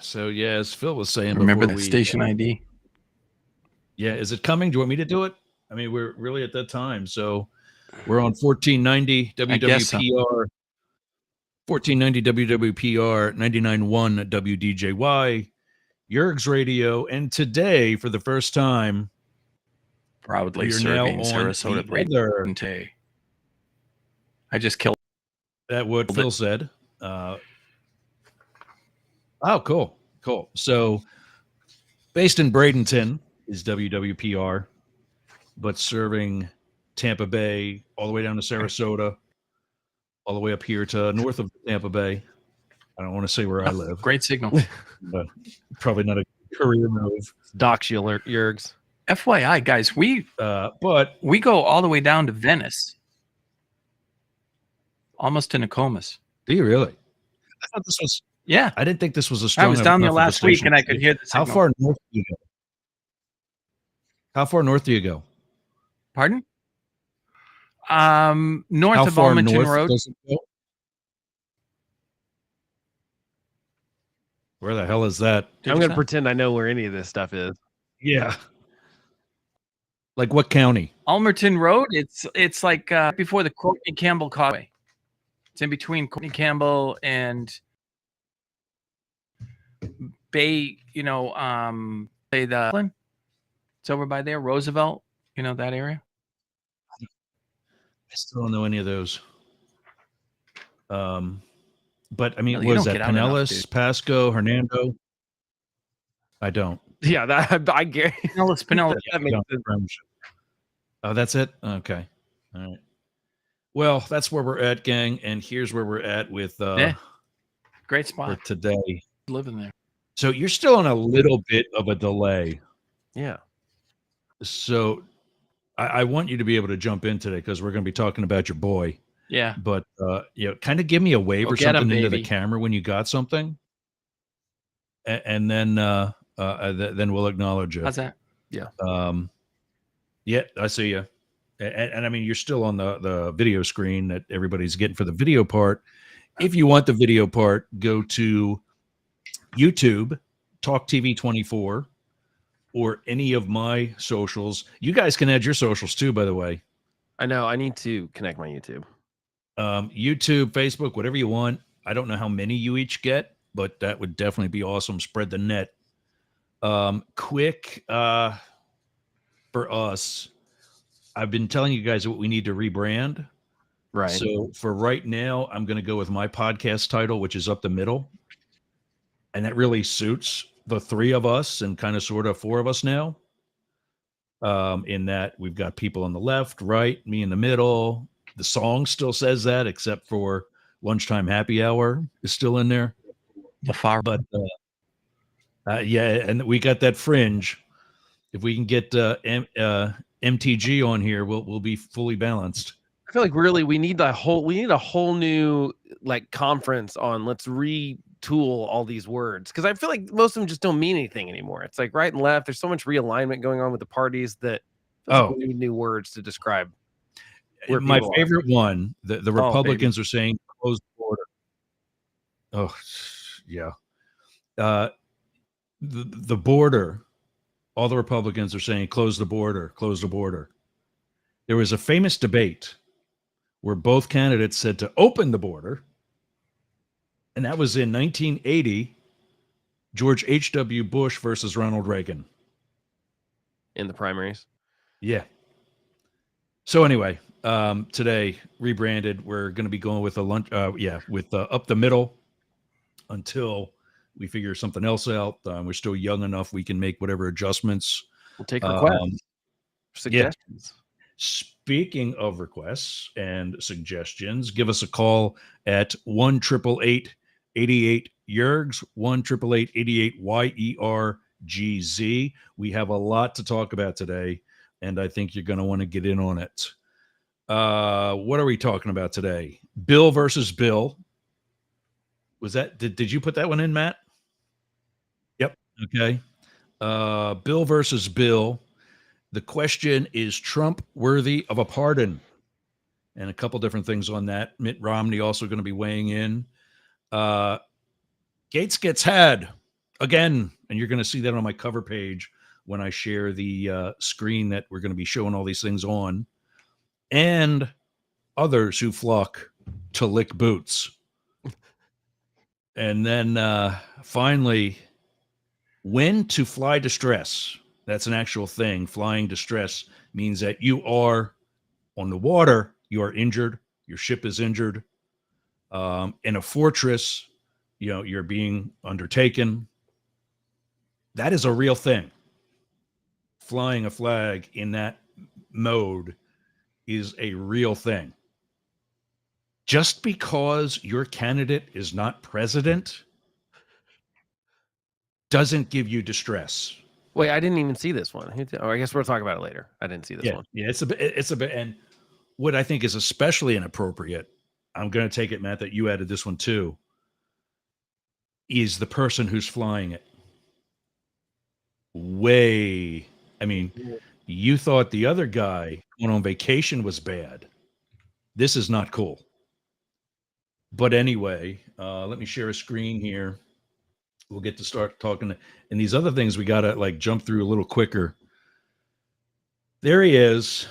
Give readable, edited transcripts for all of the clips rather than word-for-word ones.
So yeah, as Phil was saying Remember before the station ID? Yeah, is it coming? Do you want me to do it? I mean, we're really at that time. So we're on 1490 I guess so. WWPR, 1490 WWPR, 99.1 WDJY, Yerg's Radio, and today, for the first time, Proudly we are now serving on Sarasota the other. today. I just killed That what Phil said. Oh, cool. So based in Bradenton is WWPR, but serving Tampa Bay all the way down to Sarasota, all the way up here to north of Tampa Bay. I don't want to say where I live. Great signal. But probably not a career move. Docs Yergs. FYI, guys, but we go all the way down to Venice, almost to Nokomis. Do you really? I thought this was. Yeah, I didn't think this was a strong. I was down there last week, and I could hear the signal. How far north do you go? How far north do you go? Pardon? North of Almonton Road. Where the hell is that? I'm going to pretend I know where any of this stuff is. Yeah. Like what county? Almonton Road. It's like before the Courtney Campbell Causeway. It's in between Courtney Campbell and Bay. You know, say the. It's over by there, Roosevelt. You know that area. I still don't know any of those. But I mean, was that Pinellas, Pasco, Hernando? I don't. Yeah, I guarantee. Pinellas. That makes sense. Oh, that's it? Okay. All right. Well, that's where we're at, gang. And here's where we're at with great spot for today. Living there. So you're still on a little bit of a delay. Yeah. So I want you to be able to jump in today because we're going to be talking about your boy. Yeah. But kind of give me a wave or something into the camera when you got something, and then we'll acknowledge you. How's that? Yeah. Yeah, I see you. And I mean, you're still on the video screen that everybody's getting for the video part. If you want the video part, go to YouTube, Talk TV 24, or any of my socials. You guys can add your socials too, by the way. I know. I need to connect my YouTube. YouTube, Facebook, whatever you want. I don't know how many you each get, but that would definitely be awesome. Spread the net. Quick for us, I've been telling you guys what we need to rebrand. Right. So for right now, I'm going to go with my podcast title, which is Up the Middle. And that really suits the three of us and kind of sort of four of us now. In that we've got people on the left, right, me in the middle. The song still says that, except for Lunchtime Happy Hour is still in there. The far, but yeah, and we got that fringe. If we can get MTG on here, we'll be fully balanced. I feel like really we need a whole new like conference on let's retool all these words because I feel like most of them just don't mean anything anymore. It's like right and left. There's so much realignment going on with the parties that we need new words to describe. My favorite one, the Republicans are saying close the border. Oh, yeah. The border, all the Republicans are saying close the border, close the border. There was a famous debate where both candidates said to open the border, and that was in 1980, George H.W. Bush versus Ronald Reagan. In the primaries? Yeah. So anyway, today rebranded. We're going to be going with Up the Middle until we figure something else out. We're still young enough; we can make whatever adjustments. We'll take requests, suggestions. Yeah. Speaking of requests and suggestions, give us a call at 1-888-88-YERGS, 1-888-88-YERGZ. We have a lot to talk about today, and I think you're going to want to get in on it. What are we talking about today? Bill versus Bill. Was that did you put that one in, Matt? Yep. Okay. Bill versus Bill. The question is Trump worthy of a pardon? And a couple different things on that. Mitt Romney also going to be weighing in. Goetz gets had. again, and you're going to see that on my cover page when I share the screen that we're going to be showing all these things on, and others who flock to lick boots. And then finally, when to fly distress. That's an actual thing. Flying distress means that you are on the water, you are injured, your ship is injured. In a fortress, you're being undertaken. That is a real thing. Flying a flag in that mode is a real thing. Just because your candidate is not president doesn't give you distress. Wait, I didn't even see this one. Oh, I guess we'll talk about it later. I didn't see this one. Yeah, it's a bit, and what I think is especially inappropriate, I'm going to take it, Matt, that you added this one too, is the person who's flying it. You thought the other guy going on vacation was bad. This is not cool. But anyway, let me share a screen here. We'll get to start talking. And these other things we got to jump through a little quicker. There he is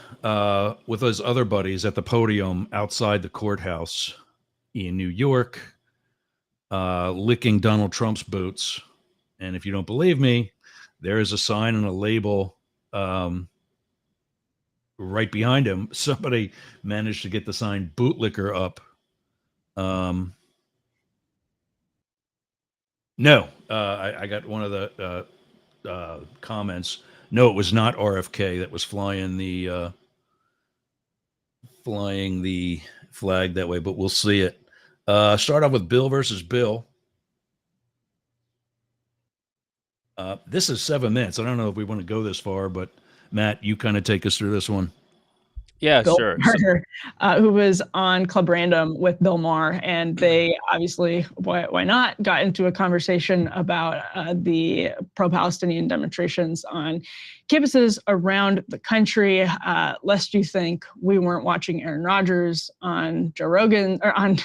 with his other buddies at the podium outside the courthouse in New York, licking Donald Trump's boots. And if you don't believe me, there is a sign and a label right behind him. Somebody managed to get the sign "bootlicker" up. No, I got one of the comments. No, it was not RFK that was flying the flag that way, but we'll see it. Start off with Bill versus Bill. This is 7 minutes. I don't know if we want to go this far, but Matt, you kind of take us through this one. Yeah, Bill sure. Maher, who was on Club Random with Bill Maher, and they obviously, why not, got into a conversation about the pro-Palestinian demonstrations on campuses around the country. Lest you think we weren't watching Aaron Rodgers on Joe Rogan or on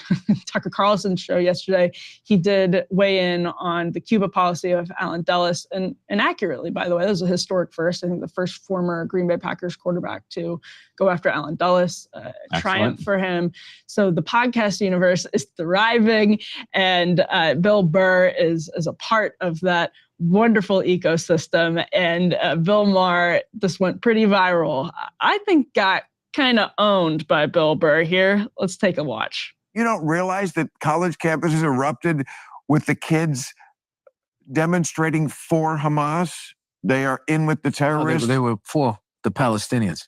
Tucker Carlson's show yesterday. He did weigh in on the Cuba policy of Alan Dulles, and accurately, by the way. That was a historic first. I think the first former Green Bay Packers quarterback to go after Alan Dulles. Triumph for him. So the podcast universe is thriving, and Bill Burr is a part of that wonderful ecosystem. And Bill Maher, this went pretty viral. I think got kind of owned by Bill Burr here. Let's take a watch. You don't realize that college campuses erupted with the kids demonstrating for Hamas? They are in with the terrorists. They were for the Palestinians.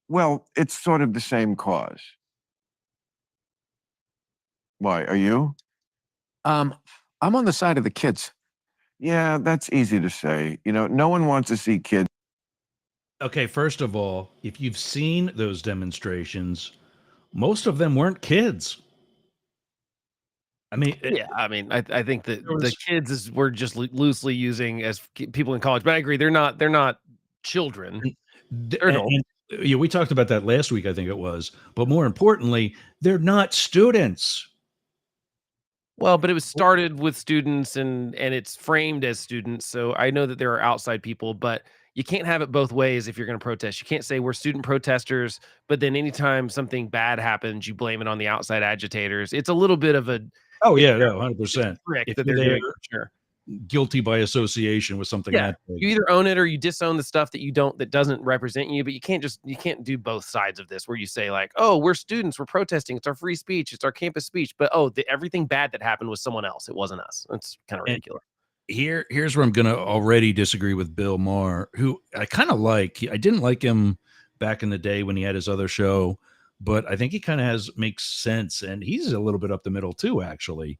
Well, it's sort of the same cause. Why, are you? I'm on the side of the kids. Yeah, that's easy to say. No one wants to see kids. Okay, first of all, if you've seen those demonstrations, most of them weren't kids. I mean, I think that the kids we're just loosely using as people in college, but I agree they're not children. Yeah, we talked about that last week, I think it was. But more importantly, they're not students. Well, but it was started with students and it's framed as students. So I know that there are outside people, but you can't have it both ways if you're going to protest. You can't say we're student protesters, but then anytime something bad happens, you blame it on the outside agitators. It's a little bit of a 100%. Trick that they're doing, sure. Guilty by association with something. Yeah, you either own it or you disown the stuff that doesn't represent you. But you can't do both sides of this, where you say like, oh, we're students, we're protesting, it's our free speech, it's our campus speech, but everything bad that happened was someone else, it wasn't us. It's kind of ridiculous. Here's where I'm going to already disagree with Bill Maher, who I kind of like. I didn't like him back in the day when he had his other show, but I think he kind of makes sense, and he's a little bit up the middle too, actually.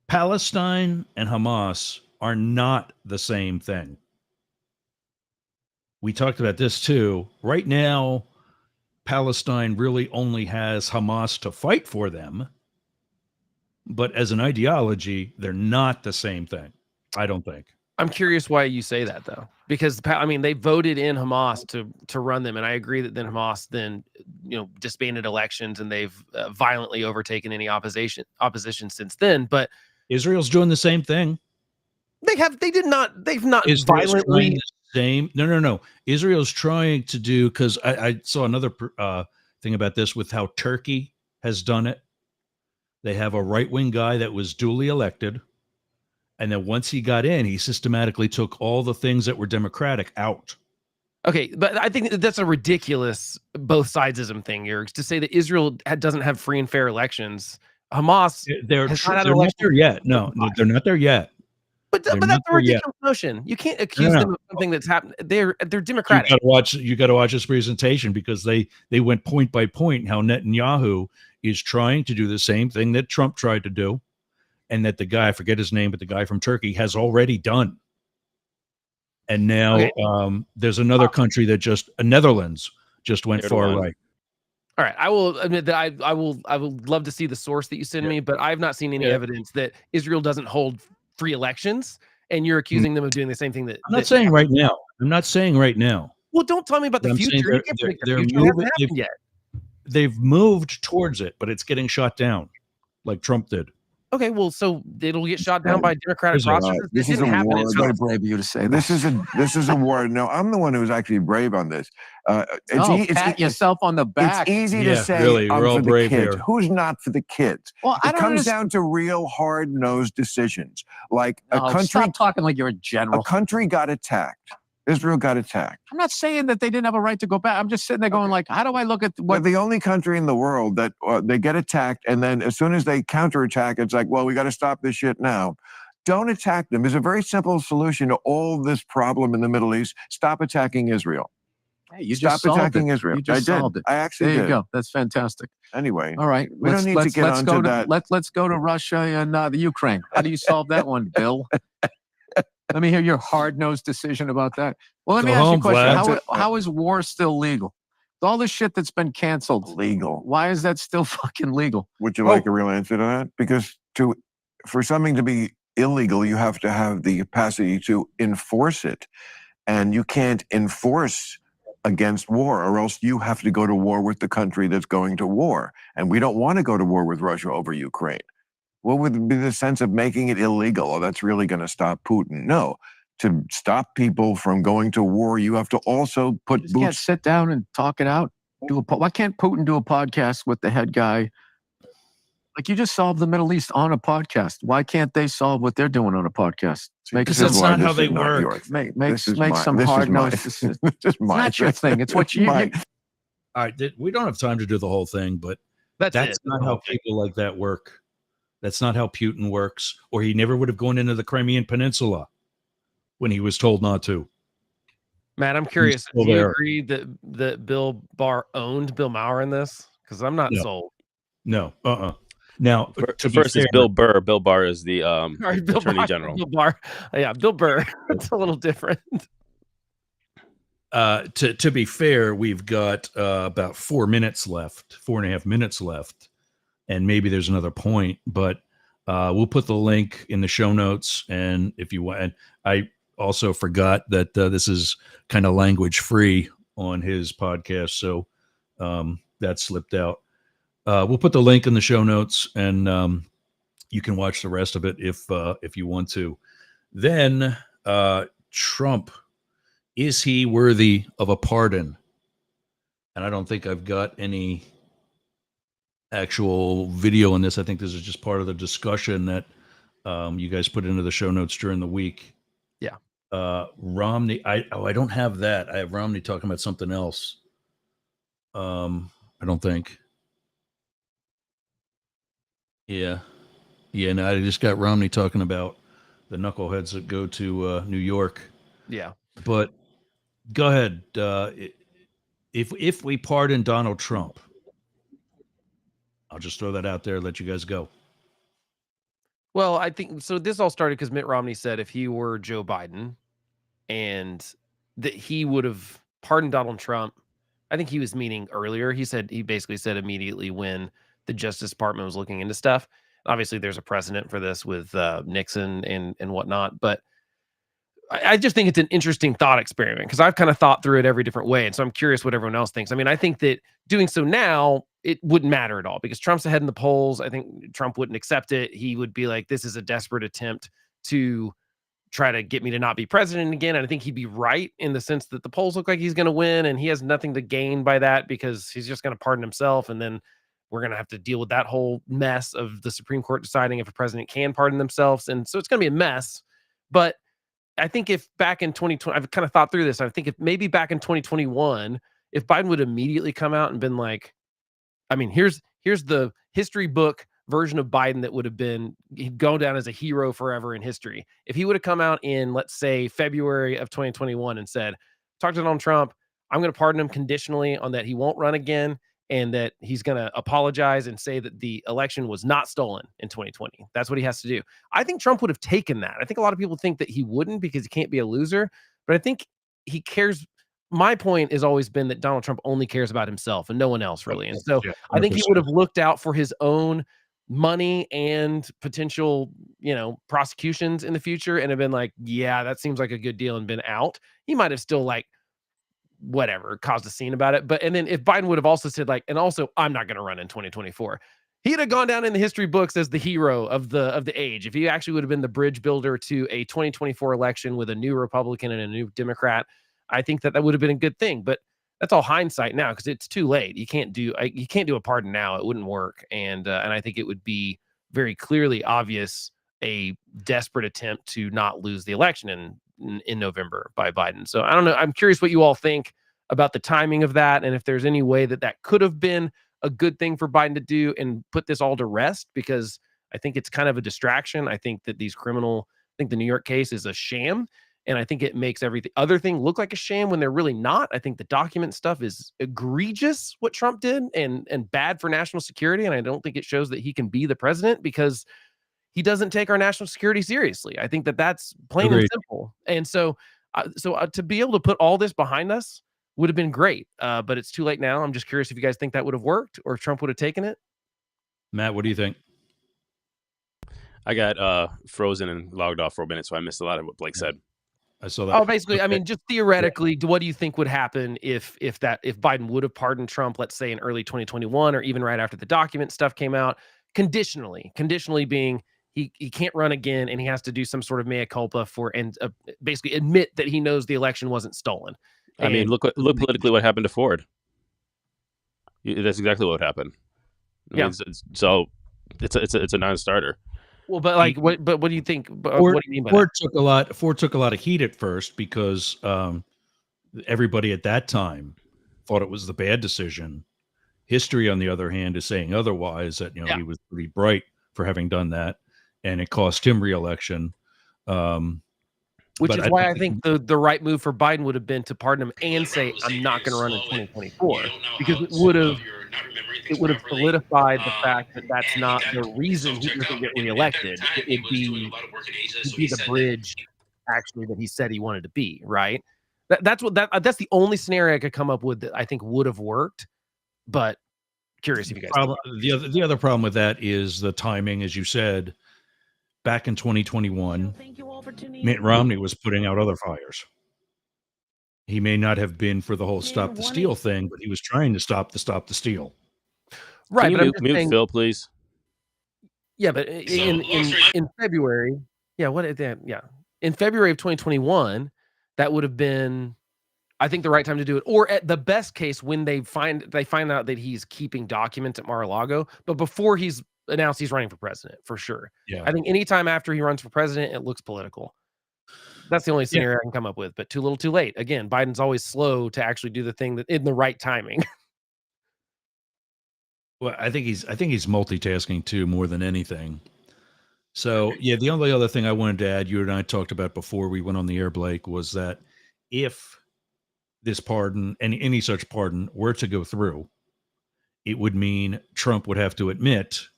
Palestine and Hamas are not the same thing. We talked about this too. Right now, Palestine really only has Hamas to fight for them. But as an ideology, they're not the same thing, I don't think. I'm curious why you say that, though, because they voted in Hamas to run them, and I agree that then Hamas disbanded elections, and they've violently overtaken any opposition since then. But Israel's doing the same thing. They've not Israel's violently. trying the same. No. Israel's trying to do, because I saw another thing about this with how Turkey has done it. They have a right-wing guy that was duly elected, and then once he got in, he systematically took all the things that were democratic out. Okay, but I think that's a ridiculous both sidesism thing, Yerks, to say that Israel doesn't have free and fair elections. Hamas They're has not had not elections there yet. No, they're not there yet. But They're that's not a there yet. ridiculous notion. You can't accuse them of something that's happened. They're democratic. You got to watch this presentation, because they went point by point how Netanyahu is trying to do the same thing that Trump tried to do, and that the guy, I forget his name, but the guy from Turkey has already done. And now there's another country that Netherlands just went far right. All right, I will admit that I would love to see the source that you send me, but I've not seen any evidence that Israel doesn't hold free elections, and you're accusing them of doing the same thing that I'm not saying right now. Well, don't tell me about the future. You can't predict the future. It hasn't happened yet. They've moved towards it, but it's getting shot down, like Trump did. Okay, well, so it'll get shot down by democratic processes. This It is didn't a happen. war. It's Very brave of you to say This is a war. No, I'm the one who's actually brave on this. Pat yourself on the back. It's easy to say really, I'm we're all for the brave kids. here. Who's not for the kids? Well, It comes down to real hard-nosed decisions. Like a country. Stop talking like you're a general. A country got attacked. Israel got attacked. I'm not saying that they didn't have a right to go back. I'm just sitting there going like, how do I look at They're what? the only country in the world that they get attacked, and then as soon as they counterattack, it's like, well, we got to stop this shit now. Don't attack them. There's a very simple solution to all this problem in the Middle East. Stop attacking Israel. Hey, you Stop just solved attacking it. Israel. You just I did. solved it. I actually There you did. go. That's fantastic. Anyway, All right, we don't need to get onto that. Let's go to Russia and the Ukraine. How do you solve that one, Bill? Let me hear your hard-nosed decision about that. Well, let me ask you a question. How is war still legal? All the shit that's been canceled. Legal. Why is that still fucking legal? Would you like a real answer to that? Because for something to be illegal, you have to have the capacity to enforce it. And you can't enforce against war, or else you have to go to war with the country that's going to war. And we don't want to go to war with Russia over Ukraine. What would be the sense of making it illegal? Oh, that's really going to stop Putin. No. To stop people from going to war, you have to also put You can't sit down and talk it out. Why can't Putin do a podcast with the head guy? Like, you just solved the Middle East on a podcast. Why can't they solve what they're doing on a podcast? Because that's not how they work. Make some hard-nosed decisions. It's not your thing. It's what you. All right, we don't have time to do the whole thing, but that's not how people like that work. That's not how Putin works, or he never would have gone into the Crimean Peninsula when he was told not to. Matt, I'm curious. Do you agree that Bill Barr owned Bill Maher in this? Because I'm not sold. No. Now, first is Bill Burr. Bill Barr is the Attorney General. Bill Barr. Yeah, Bill Burr. It's a little different. To be fair, we've got about 4 minutes left, 4.5 minutes left, and maybe there's another point, but we'll put the link in the show notes. And if you want, and I also forgot that this is kind of language free on his podcast, so that slipped out. We'll put the link in the show notes, and you can watch the rest of it if you want to. Then Trump, is he worthy of a pardon? And I don't think I've got any actual video on this. I think this is just part of the discussion that you guys put into the show notes during the week. Yeah. Romney. I don't have that. I have Romney talking about something else. I don't think. Yeah. No, I just got Romney talking about the knuckleheads that go to New York. Yeah. But go ahead. If we pardon Donald Trump, I'll just throw that out there, let you guys go. Well, I think so. This all started because Mitt Romney said if he were Joe Biden and that he would have pardoned Donald Trump. I think he was meaning earlier. He basically said immediately when the Justice Department was looking into stuff. Obviously, there's a precedent for this with Nixon and whatnot. But I just think it's an interesting thought experiment because I've kind of thought through it every different way. And so I'm curious what everyone else thinks. I mean, I think that doing so now, it wouldn't matter at all because Trump's ahead in the polls. I think Trump wouldn't accept it. He would be like, this is a desperate attempt to try to get me to not be president again. And I think he'd be right in the sense that the polls look like he's going to win and he has nothing to gain by that because he's just going to pardon himself. And then we're going to have to deal with that whole mess of the Supreme Court deciding if a president can pardon themselves. And so it's going to be a mess. But I think if back in 2020, I've kind of thought through this. I think if maybe back in 2021, if Biden would immediately come out and been like, I mean, here's the history book version of Biden that would have been, he'd go down as a hero forever in history. If he would have come out in, let's say, February of 2021 and said, talk to Donald Trump, I'm going to pardon him conditionally on that he won't run again and that he's going to apologize and say that the election was not stolen in 2020. That's what he has to do. I think Trump would have taken that. I think a lot of people think that he wouldn't because he can't be a loser, but I think he cares. My point has always been that Donald Trump only cares about himself and no one else really. And so I think he would have looked out for his own money and potential, prosecutions in the future and have been like, yeah, that seems like a good deal and been out. He might have still like, whatever, caused a scene about it. But, and then if Biden would have also said like, and also I'm not going to run in 2024, he'd have gone down in the history books as the hero of the age. If he actually would have been the bridge builder to a 2024 election with a new Republican and a new Democrat, I think that would have been a good thing. But that's all hindsight now because it's too late. You can't do a pardon now. It wouldn't work. And I think it would be very clearly obvious a desperate attempt to not lose the election in November by Biden. So I don't know. I'm curious what you all think about the timing of that and if there's any way that could have been a good thing for Biden to do and put this all to rest, because I think it's kind of a distraction. I think that I think the New York case is a sham. And I think it makes everything other thing look like a sham when they're really not. I think the document stuff is egregious, what Trump did, and bad for national security. And I don't think it shows that he can be the president because he doesn't take our national security seriously. I think that's plain and simple. And so to be able to put all this behind us would have been great. But it's too late now. I'm just curious if you guys think that would have worked or if Trump would have taken it. Matt, what do you think? I got frozen and logged off for a minute, so I missed a lot of what Blake said. I saw that. Oh, basically, okay. I mean, just theoretically, what do you think would happen if Biden would have pardoned Trump, let's say in early 2021, or even right after the document stuff came out, conditionally being he can't run again and he has to do some sort of mea culpa and basically admit that he knows the election wasn't stolen. I mean, look politically what happened to Ford. That's exactly what happened. So it's a non-starter. Well, but like, what do you think? What do you mean by that? Ford took a lot of heat at first because everybody at that time thought it was the bad decision. History, on the other hand, is saying otherwise. That he was pretty bright for having done that, and it cost him re-election. Which is why I think the right move for Biden would have been to pardon him and say, I'm not going to run in 2024, because it would have solidified the fact that that's not the reason he doesn't get reelected. It'd be the bridge, actually, that he said he wanted to be, right? That's the only scenario I could come up with that I think would have worked. But curious if you guys think. The other problem with that is the timing, as you said. Back in 2021, Mitt Romney was putting out other fires. He may not have been for the whole stop the steal thing, but he was trying to stop the steal. Right, Can you mute Phil, please? Yeah, but in February, in February of 2021, that would have been, I think, the right time to do it. Or at the best case, when they find out that he's keeping documents at Mar-a-Lago, but before he's announced he's running for president, for sure. Yeah, I think anytime after he runs for president, it looks political. That's the only scenario I can come up with. But too little, too late. Again, Biden's always slow to actually do the thing that in the right timing. Well, I think he's multitasking too, more than anything. So the only other thing I wanted to add, you and I talked about before we went on the air, Blake, was that if this pardon, any such pardon, were to go through, it would mean Trump would have to admit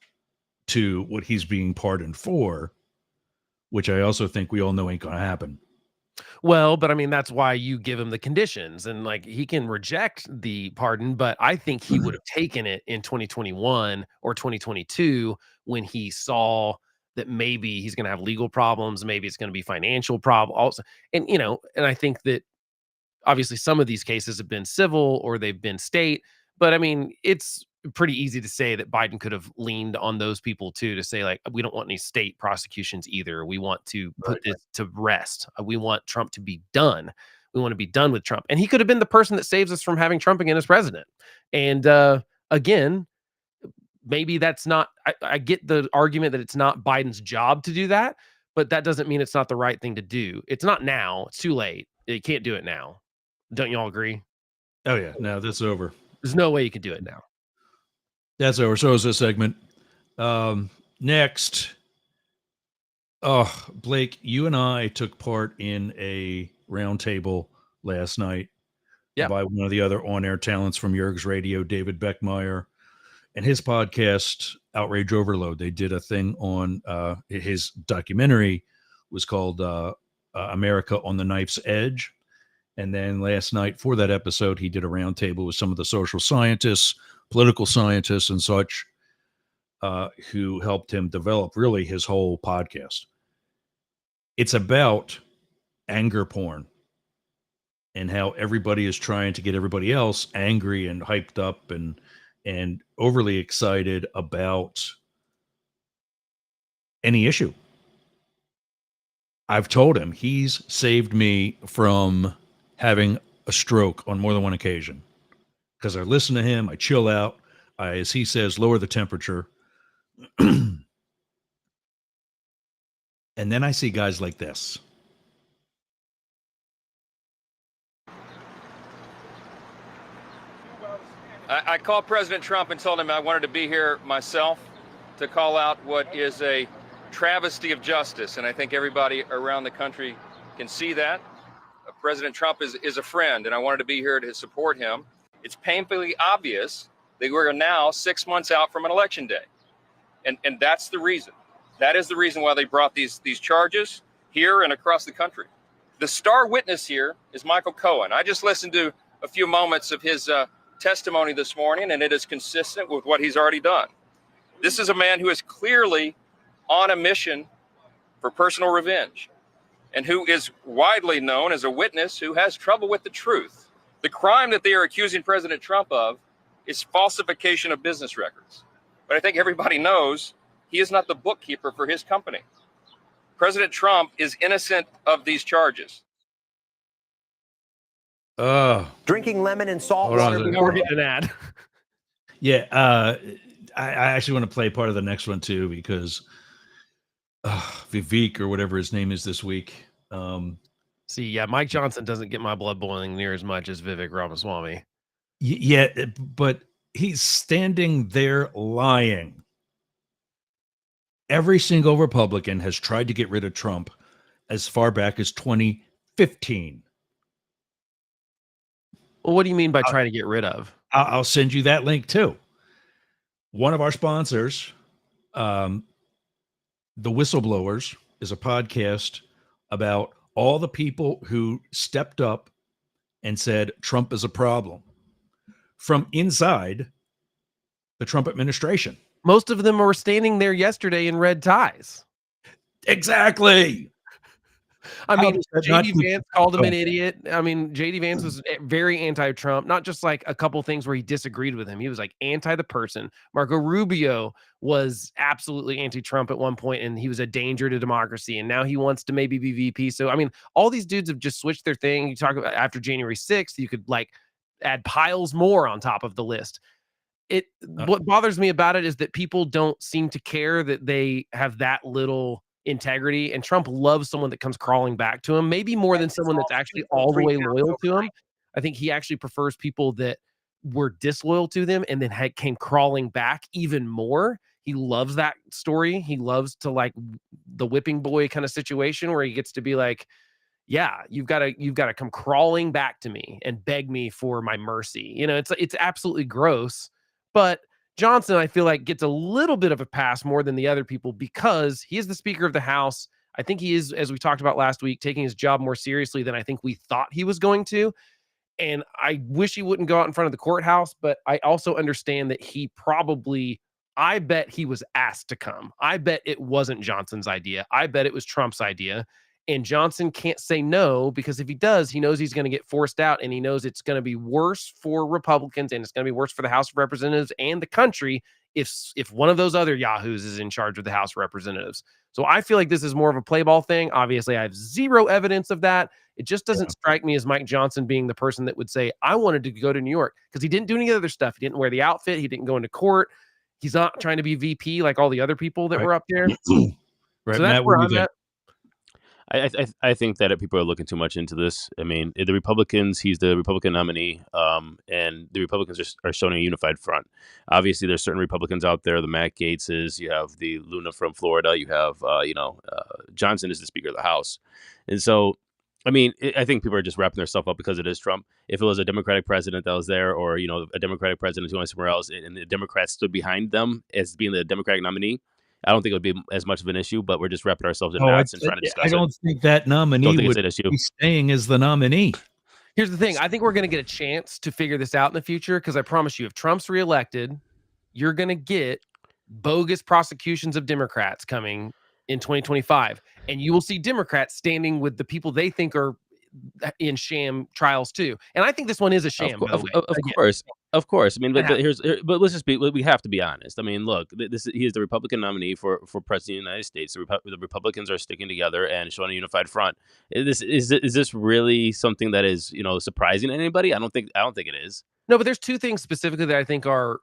to what he's being pardoned for, which I also think we all know ain't going to happen. Well, but I mean, that's why you give him the conditions, and like he can reject the pardon, but I think he would have taken it in 2021 or 2022 when he saw that maybe he's going to have legal problems, maybe it's going to be financial problems also. And, and I think that obviously some of these cases have been civil or they've been state, but I mean, it's pretty easy to say that Biden could have leaned on those people too, to say like, we don't want any state prosecutions either. We want to put this to rest. We want Trump to be done. We want to be done with Trump. And he could have been the person that saves us from having Trump again as president. And again, maybe that's not, I get the argument that it's not Biden's job to do that, but that doesn't mean it's not the right thing to do. It's not now. It's too late. You can't do it now. Don't you all agree? Oh yeah, no, that's over. There's no way you can do it now. That's over. So is this segment. Next. Oh, Blake, you and I took part in a roundtable last night by one of the other on-air talents from Yerg's Radio, David Beckmeyer, and his podcast, Outrage Overload. They did a thing on his documentary was called America on the Knife's Edge. And then last night for that episode, he did a roundtable with some of the social scientists, political scientists and such, who helped him develop really his whole podcast. It's about anger porn and how everybody is trying to get everybody else angry and hyped up and overly excited about any issue. I've told him he's saved me from having a stroke on more than one occasion because I listen to him, I chill out, I, as he says, lower the temperature. And then I see guys like this. I called President Trump and told him I wanted to be here myself to call out what is a travesty of justice. And I think everybody around the country can see that. President Trump is a friend, and I wanted to be here to support him. It's painfully obvious that we're now 6 months out from an election day. And that's the reason. That is the reason why they brought these charges here and across the country. The star witness here is Michael Cohen. I just listened to a few moments of his testimony this morning, and it is consistent with what he's already done. This is a man who is clearly on a mission for personal revenge and who is widely known as a witness who has trouble with the truth. The crime that they are accusing President Trump of is falsification of business records. But I think everybody knows he is not the bookkeeper for his company. President Trump is innocent of these charges. Drinking lemon and salt Hold on water. a second. We're getting an ad. Yeah, I actually want to play part of the next one too because Vivek or whatever his name is this week. See, yeah, Mike Johnson doesn't get my blood boiling near as much as Vivek Ramaswamy. Yeah, but he's standing there lying. Every single Republican has tried to get rid of Trump as far back as 2015. Well, what do you mean by trying to get rid of? I'll send you that link too. One of our sponsors, The Whistleblowers, is a podcast about all the people who stepped up and said Trump is a problem from inside the Trump administration. Most of them were standing there yesterday in red ties. Exactly. I mean, JD Vance called him an idiot. I mean, JD Vance was very anti-Trump, not just like a couple things where he disagreed with him. He was like anti the person. Marco Rubio was absolutely anti-Trump at one point, and he was a danger to democracy. And now he wants to maybe be VP. So, I mean, all these dudes have just switched their thing. You talk about after January 6th, you could like add piles more on top of the list. What bothers me about it is that people don't seem to care that they have that little integrity, and Trump loves someone that comes crawling back to him, maybe more than someone that's actually all the way loyal to him. I think he actually prefers people that were disloyal to them and then came crawling back even more. He loves that story. He loves to like the whipping boy kind of situation where he gets to be like, yeah, you've got to come crawling back to me and beg me for my mercy. You know, it's absolutely gross. But Johnson, I feel like, gets a little bit of a pass more than the other people because he is the Speaker of the House. I think he is, as we talked about last week, taking his job more seriously than I think we thought he was going to. And I wish he wouldn't go out in front of the courthouse, but I also understand that he probably, I bet he was asked to come. I bet it wasn't Johnson's idea. I bet it was Trump's idea. And Johnson can't say no, because if he does, he knows he's going to get forced out, and he knows it's going to be worse for Republicans, and it's going to be worse for the House of Representatives and the country if one of those other yahoos is in charge of the House of Representatives. So I feel like this is more of a play ball thing. Obviously, I have zero evidence of that. It just doesn't strike me as Mike Johnson being the person that would say, I wanted to go to New York, because he didn't do any other stuff. He didn't wear the outfit. He didn't go into court. He's not trying to be VP like all the other people that were up there. Right, So that's Matt, where what do you I'm think? at. I think that people are looking too much into this. I mean, the Republicans, he's the Republican nominee, and the Republicans are showing a unified front. Obviously, there's certain Republicans out there, the Matt Gaetzes, you have the Luna from Florida, you have, Johnson is the Speaker of the House. And so, I mean, I think people are just wrapping themselves up because it is Trump. If it was a Democratic president that was there, or, a Democratic president who went somewhere else, and the Democrats stood behind them as being the Democratic nominee, I don't think it would be as much of an issue, but we're just wrapping ourselves in knots and trying to discuss it. I don't think that nominee think it's would an issue. be staying as the nominee. Here's the thing. I think we're going to get a chance to figure this out in the future, because I promise you, if Trump's reelected, you're going to get bogus prosecutions of Democrats coming in 2025. And you will see Democrats standing with the people they think are in sham trials too. And I think this one is a sham. Of course. I mean, but let's just we have to be honest. I mean, look, he is the Republican nominee for president of the United States. The Republicans are sticking together and showing a unified front. Is this really something that is, surprising to anybody? I don't think it is. No, but there's two things specifically that I think are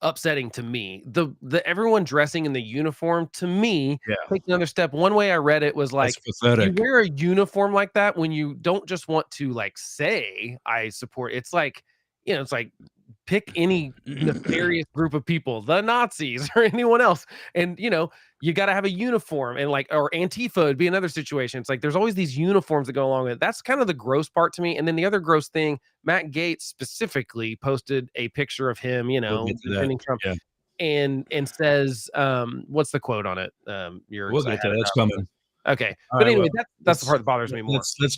upsetting to me. The everyone dressing in the uniform, to me, takes another step. One way I read it was like, you wear a uniform like that when you don't just want to like say I support. It's like, it's like pick any nefarious group of people, the Nazis or anyone else, and you got to have a uniform, and or Antifa would be another situation. It's like there's always these uniforms that go along with it. That's kind of the gross part to me. And then the other gross thing, Matt Gaetz specifically posted a picture of him, defending Trump, and says, what's the quote on it? We'll get to that. That's coming. Okay, but anyway, that's the part that bothers me more. Let's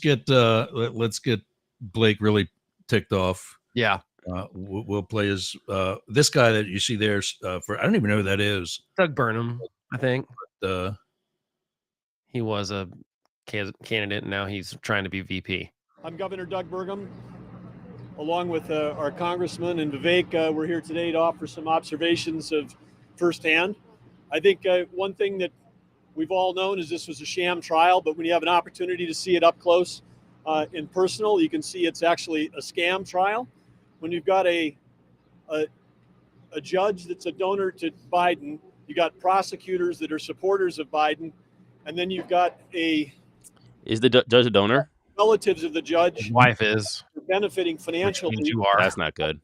get Blake really ticked off. Yeah. We'll play his this guy that you see there for I don't even know who that is. Doug Burnham, I think. But, he was a candidate, and now he's trying to be VP. I'm Governor Doug Burgum, along with our Congressman and Vivek. We're here today to offer some observations of firsthand. I think one thing that we've all known is this was a sham trial, but when you have an opportunity to see it up close and personal, you can see it's actually a scam trial. When you've got a judge that's a donor to Biden, you got prosecutors that are supporters of Biden, and then you've got is the judge a donor? Relatives of the judge. His wife is benefiting financially. You are. That's not good.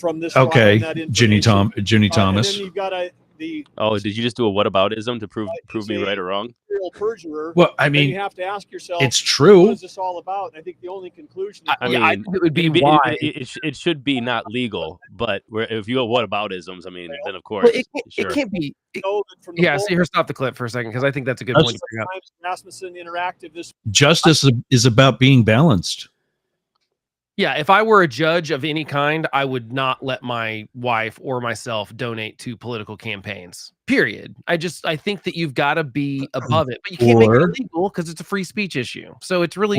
From this. Okay, Ginny Thomas. And then you've got did you just do a whataboutism to prove me right or wrong? Perjurer. Well, I mean, you have to ask yourself, it's true. What is this all about? I think the only conclusion. I think it would be why it should be not legal, but if you have whataboutisms, I mean, then of course, it can't be. So here, stop the clip for a second, because I think that's a good point to bring up. Rasmussen Interactive. Justice is about being balanced. Yeah, if I were a judge of any kind, I would not let my wife or myself donate to political campaigns. Period. I think that you've got to be above it, but you can't make it illegal because it's a free speech issue. So it's really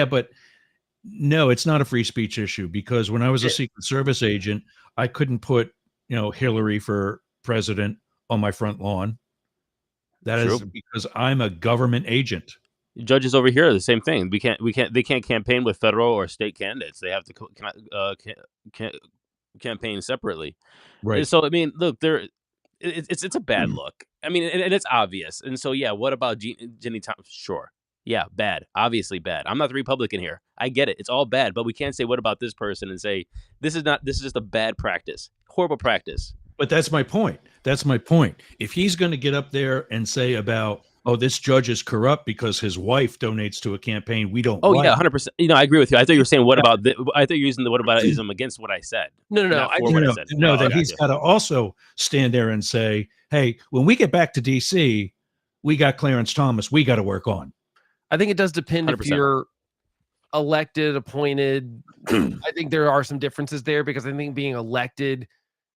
but no, it's not a free speech issue, because when I was a Secret Service agent, I couldn't put Hillary for president on my front lawn. That is because I'm a government agent. Judges over here are the same thing. They can't campaign with federal or state candidates. They have to campaign separately. Right. So I mean, look, it's a bad look. I mean, and it's obvious. And so what about Ginny Thomas? Sure. Yeah, bad. Obviously bad. I'm not the Republican here. I get it. It's all bad, but we can't say what about this person and say this is just a bad practice. Horrible practice. But that's my point. If he's going to get up there and say about, this judge is corrupt because his wife donates to a campaign we don't like. 100%. I agree with you. I thought you were saying I thought you were using the whataboutism against what I said. No. Then he's got to also stand there and say, hey, when we get back to DC, we got Clarence Thomas we got to work on. I think it does depend 100%. if you're elected, appointed. I think there are some differences there, because I think being elected,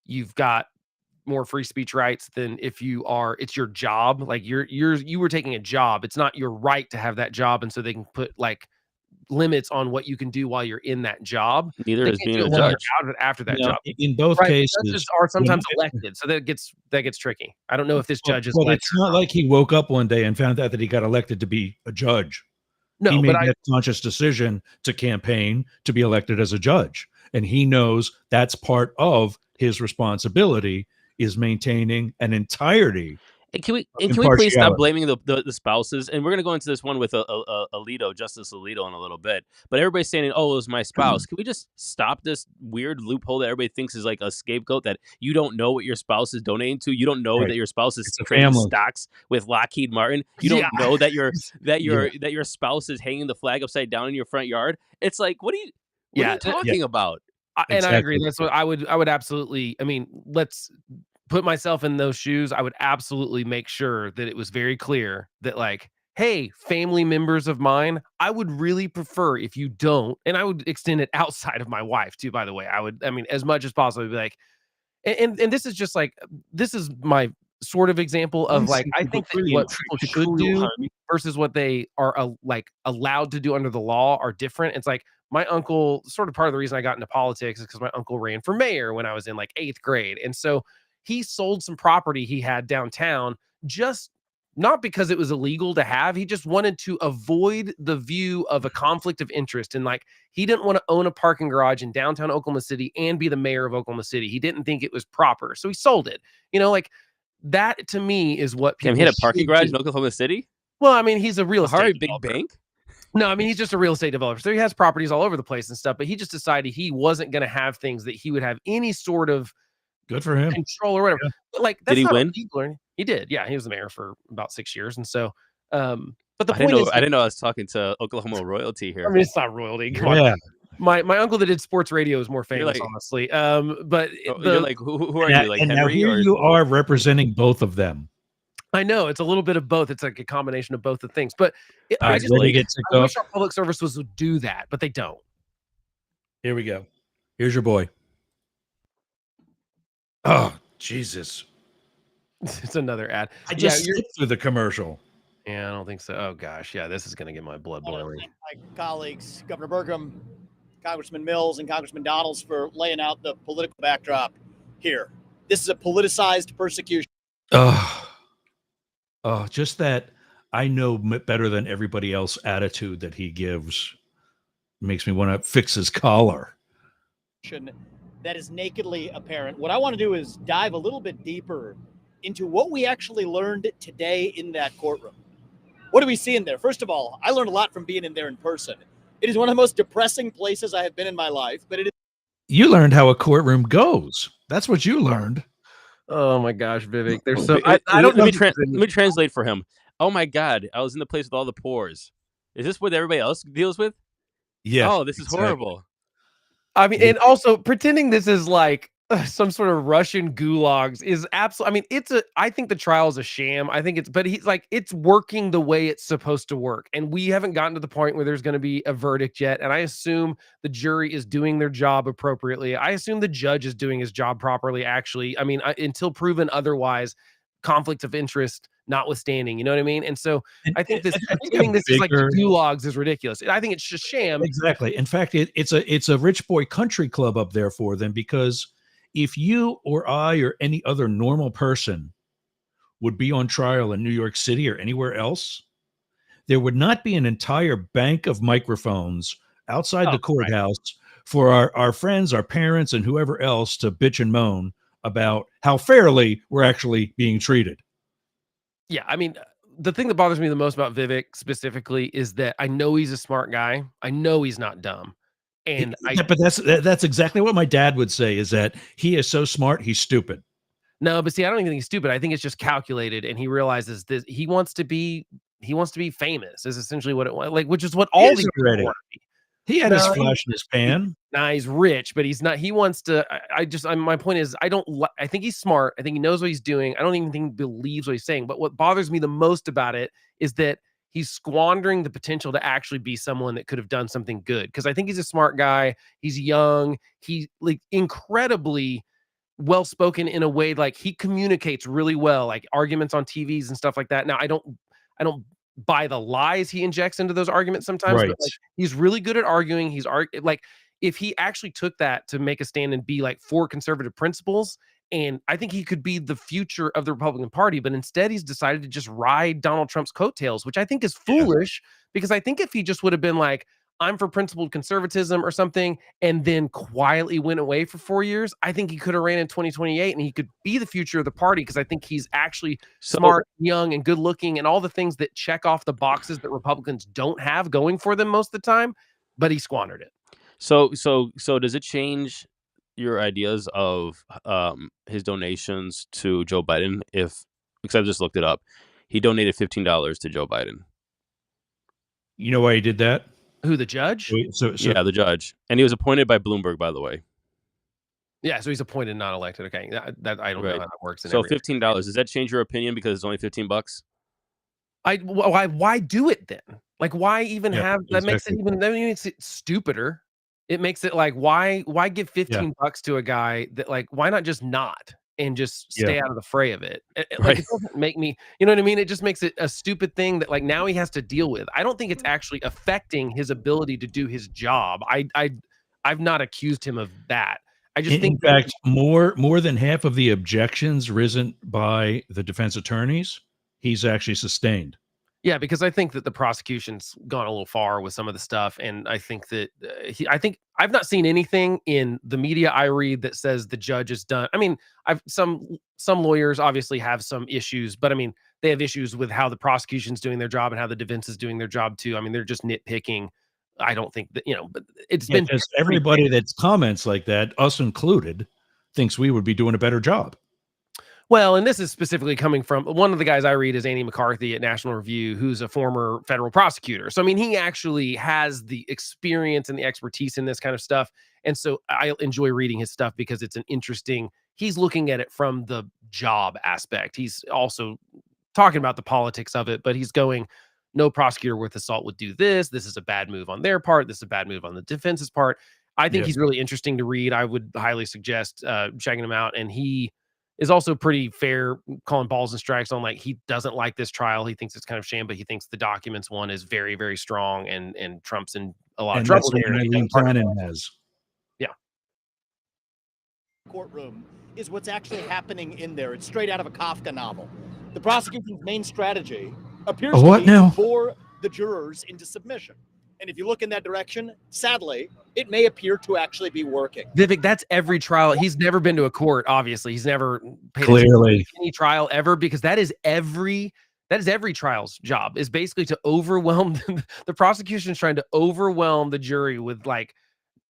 you've got more free speech rights than if it's your job. Like you were taking a job. It's not your right to have that job. And so they can put like limits on what you can do while you're in that job. Neither They is can't being do a it when you're judge. out of it after that You know, job. in both Right, cases, judges are when sometimes elected, so that gets tricky. I don't know if this judge is but elected. it's not like he woke up one day and found out that he got elected to be a judge. He No, made but that conscious decision to campaign to be elected as a judge. And he knows that's part of his responsibility is maintaining an entirety And can we of please stop impartiality. blaming the spouses? And we're gonna go into this one with Alito, Justice Alito, in a little bit. But everybody's saying, "Oh, it was my spouse." Can we just stop this weird loophole that everybody thinks is like a scapegoat that you don't know what your spouse is donating to? You don't know Right. that your spouse is It's a trading family. stocks with Lockheed Martin. You Yeah. don't know that Yeah. your spouse is hanging the flag upside down in your front yard. It's like, what are you Yeah, talking about? and I agree. Exactly. That's what I would absolutely. I mean, let's put myself in those shoes. I would absolutely make sure that it was very clear that, like, hey, family members of mine, I would really prefer if you don't, and I would extend it outside of my wife too. By the way, I mean, as much as possible, be like, and this is just like this is my sort of example of like I think that what people should do versus what they are like allowed to do under the law are different. It's like my uncle, sort of part of the reason I got into politics is because my uncle ran for mayor when I was in like 8th grade. And so he sold some property he had downtown, just not because it was illegal to have. He just wanted to avoid the view of a conflict of interest. And like he didn't want to own a parking garage in downtown Oklahoma City and be the mayor of Oklahoma City. He didn't think it was proper. So he sold it. Like that to me is what Can people he hit a parking should garage do. in Oklahoma City? Well, I mean, he's a real A Harvey estate Big developer. Bank? No, I mean, he's just a real estate developer. So he has properties all over the place and stuff, but he just decided he wasn't going to have things that he would have any sort of Good for him. control or whatever. Yeah. But like, that's Did he not win? illegal or anything. He did. Yeah, he was the mayor for about 6 years. And so, but the I point is, didn't know I was talking to Oklahoma royalty here. I mean, it's not royalty. Come Yeah. on. My uncle that did sports radio is more famous, like- honestly. But You're like, who are And, you? Like and now Henry? here Or you are representing both of them. I know it's a little bit of both. It's like a combination of both the things. But I I just really think, get ticked I off. wish our public services would do that, but they don't. Here we go. Here's your boy. Oh, Jesus. It's another ad. I just you're- skipped through the commercial. Yeah, I don't think so. Oh gosh, yeah, this is gonna get my blood boiling. My colleagues, Governor Burgum, Congressman Mills, and Congressman Donalds for laying out the political backdrop here. This is a politicized persecution. Just that I know better than everybody else attitude that he gives makes me want to fix his collar. That is nakedly apparent. What I want to do is dive a little bit deeper into what we actually learned today in that courtroom. What do we see in there? First of all, I learned a lot from being in there in person. It is one of the most depressing places I have been in my life, but it is. You learned how a courtroom goes. That's what you learned. Oh my gosh, Vivek, there's so I don't know. let me translate for him. Oh my God, I was in the place with all the pores. Is this what everybody else deals with? Yeah. Oh, this is horrible. I mean, and also pretending this is like some sort of Russian gulags is absolutely. I mean, I think the trial is a sham. I think but he's like, it's working the way it's supposed to work. And we haven't gotten to the point where there's going to be a verdict yet. And I assume the jury is doing their job appropriately. I assume the judge is doing his job properly, actually. I mean, until proven otherwise, conflict of interest notwithstanding, you know what I mean? And so I think this pretending this is like the gulags is ridiculous. I think it's just sham. Exactly. In fact, it's a rich boy country club up there for them, because if you or I or any other normal person would be on trial in New York City or anywhere else, there would not be an entire bank of microphones outside the courthouse for our friends, our parents, and whoever else to bitch and moan about how fairly we're actually being treated. Yeah, I mean, the thing that bothers me the most about Vivek specifically is that I know he's a smart guy. I know he's not dumb. And but that's exactly what my dad would say, is that he is so smart, he's stupid. No, but see, I don't even think he's stupid. I think it's just calculated, and he realizes this. He wants to be famous. Is essentially what it was, like, which is what all these already. He had his flash in his pan. Nah, he's rich, but he's not. He wants to. My point is, I think he's smart. I think he knows what he's doing. I don't even think he believes what he's saying. But what bothers me the most about it is that he's squandering the potential to actually be someone that could have done something good. Because I think he's a smart guy. He's young. He's like incredibly well spoken in a way, like he communicates really well, like arguments on TVs and stuff like that. Now I don't buy the lies he injects into those arguments sometimes, Right. but like he's really good at arguing. He's like if he actually took that to make a stand and be like for conservative principles, and I think he could be the future of the Republican Party, but instead he's decided to just ride Donald Trump's coattails, which I think is foolish because I think if he just would have been like, I'm for principled conservatism or something, and then quietly went away for 4 years, I think he could have ran in 2028 and he could be the future of the party because I think he's actually smart, young, and good looking, and all the things that check off the boxes that Republicans don't have going for them most of the time, but he squandered it. So does it change your ideas of his donations to Joe Biden? Because I just looked it up, he donated $15 to Joe Biden. You know why he did that? Who, the judge? So yeah, the judge, and he was appointed by Bloomberg, by the way. Yeah, so he's appointed, not elected. Okay, that I don't know how that works. So $15, does that change your opinion because it's only $15? Why do it then? Like, why even have that? Makes it even, that makes it stupider. It makes it like, why give $15 to a guy that, like, why not just not and just stay out of the fray of it? Like, it doesn't make me, you know what I mean? It just makes it a stupid thing that, like, now he has to deal with. I don't think it's actually affecting his ability to do his job. I've not accused him of that. I just think, in fact, more than half of the objections risen by the defense attorneys, he's actually sustained. Yeah, because I think that the prosecution's gone a little far with some of the stuff, and I think that I think I've not seen anything in the media I read that says the judge has done. I mean, some lawyers obviously have some issues, but I mean, they have issues with how the prosecution's doing their job and how the defense is doing their job too. I mean, they're just nitpicking. I don't think that, but it's been because everybody that comments like that, us included, thinks we would be doing a better job. Well, and this is specifically coming from one of the guys I read is Andy McCarthy at National Review, who's a former federal prosecutor. So, I mean, he actually has the experience and the expertise in this kind of stuff. And so I enjoy reading his stuff because it's he's looking at it from the job aspect. He's also talking about the politics of it, but he's going, no prosecutor worth his salt would do this. This is a bad move on their part. This is a bad move on the defense's part. I think he's really interesting to read. I would highly suggest checking him out. And he is also pretty fair, calling balls and strikes on, like, he doesn't like this trial. He thinks it's kind of sham, but he thinks the documents one is very, very strong, and Trump's in a lot of trouble there. Yeah. Courtroom is what's actually happening in there. It's straight out of a Kafka novel. The prosecution's main strategy appears to be for the jurors into submission. And if you look in that direction, sadly, it may appear to actually be working. Vivek, that's every trial. He's never been to a court, obviously. He's never paid clearly any trial ever, because that is every trial's job, is basically to overwhelm the prosecution is trying to overwhelm the jury with, like,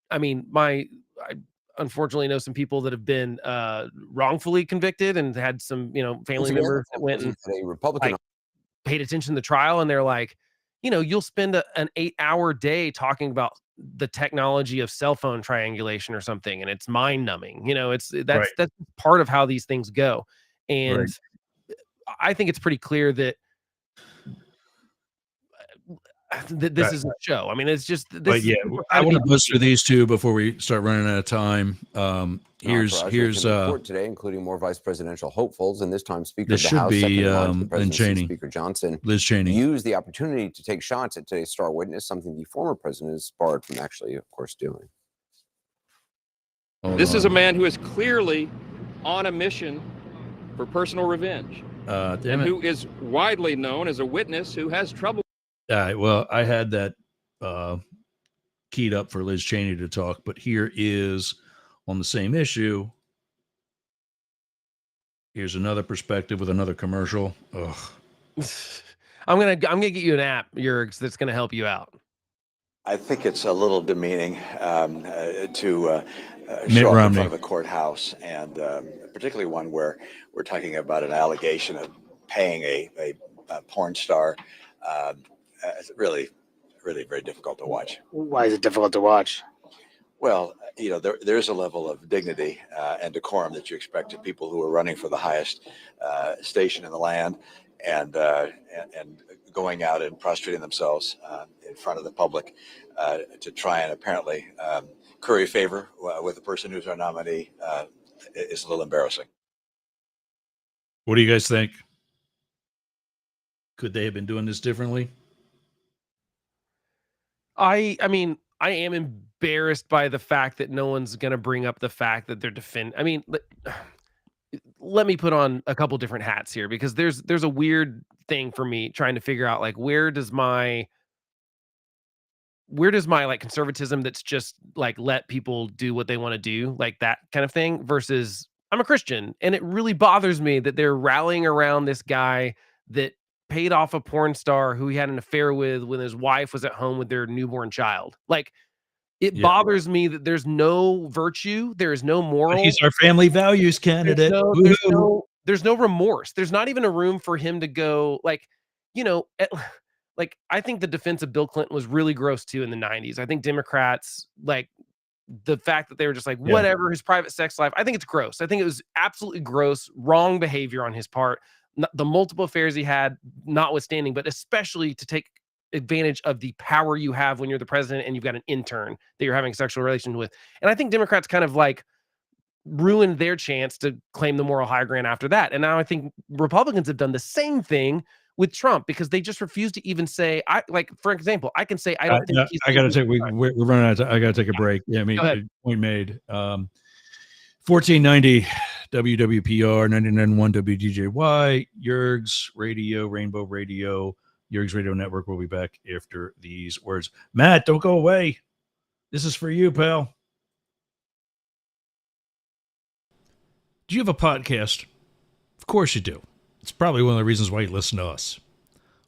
I mean, I unfortunately know some people that have been wrongfully convicted and had some, family members that went and paid attention to the trial, and they're like, you'll spend an 8-hour day talking about the technology of cell phone triangulation or something, and it's mind numbing. That's part of how these things go. And I think it's pretty clear that this is a show. I mean, it's just this. But yeah, I want to buzz through these two before we start running out of time. Here's today, including more vice presidential hopefuls, and this time Speaker of the House, be Second Lynn Cheney. Speaker Johnson, Liz Cheney, used the opportunity to take shots at today's star witness, something the former president is barred from actually, of course, doing. This is a man who is clearly on a mission for personal revenge, and who is widely known as a witness who has trouble. Well, I had that keyed up for Liz Cheney to talk, but here is on the same issue. Here's another perspective with another commercial. Ugh. I'm gonna get you an app, Jurgs, that's gonna help you out. I think it's a little demeaning to Mitt show up Romney in front of a courthouse, and particularly one where we're talking about an allegation of paying a porn star. It's really very difficult to watch. Why is it difficult to watch? Well, there's a level of dignity and decorum that you expect of people who are running for the highest station in the land, and going out and prostrating themselves in front of the public to try and apparently curry favor with the person who's our nominee. is a little embarrassing. What do you guys think? Could they have been doing this differently? I mean, I am embarrassed by the fact that no one's going to bring up the fact that they're I mean, let me put on a couple different hats here, because there's a weird thing for me trying to figure out, like, where does my like conservatism that's just like let people do what they want to do, like that kind of thing, versus I'm a Christian, and it really bothers me that they're rallying around this guy that paid off a porn star who he had an affair with when his wife was at home with their newborn child. Like, it Yeah. bothers me that there's no virtue, there is no moral. He's our family values candidate. There's no remorse. There's not even a room for him to go, like, like, I think the defense of Bill Clinton was really gross too in the 90s. I think Democrats, like, the fact that they were just like, Yeah. whatever, his private sex life, I think it's gross. I think it was absolutely gross, wrong behavior on his part. The multiple affairs he had, notwithstanding, but especially to take advantage of the power you have when you're the president and you've got an intern that you're having a sexual relation with. And I think Democrats kind of like ruined their chance to claim the moral high ground after that. And now I think Republicans have done the same thing with Trump, because they just refuse to even say, for example, I can say, I don't think I got to take, we're running out of time. I got to take a break. Yeah, I mean, point made. 1490 WWPR, 99.1 WDJY, Yerg's Radio, Rainbow Radio, Yerg's Radio Network. Will be back after these words. Matt, don't go away. This is for you, pal. Do you have a podcast? Of course you do. It's probably one of the reasons why you listen to us.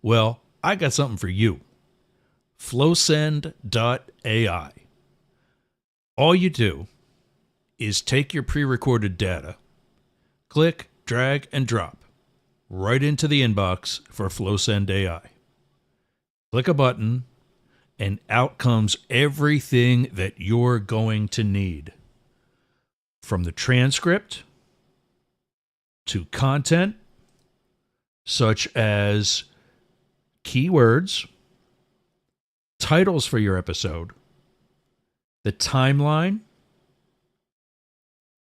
Well, I got something for you. Flowsend.ai. All you do is take your pre-recorded data, click, drag, and drop right into the inbox for Flowsend AI. Click a button, and out comes everything that you're going to need. From the transcript to content, such as keywords, titles for your episode, the timeline,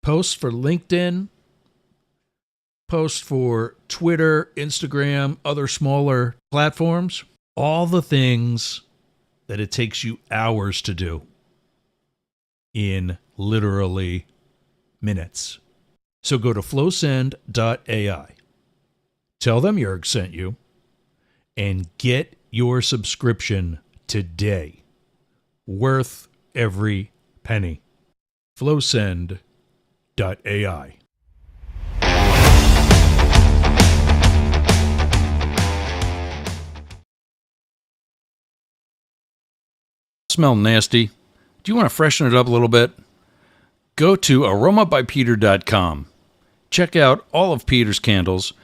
posts for LinkedIn, posts for Twitter, Instagram, other smaller platforms, all the things that it takes you hours to do in literally minutes. So go to flowsend.ai. Tell them Yerg sent you and get your subscription today. Worth every penny. Flowsend.ai. Smell nasty? Do you want to freshen it up a little bit? Go to aromabypeter.com. Check out all of Peter's candles.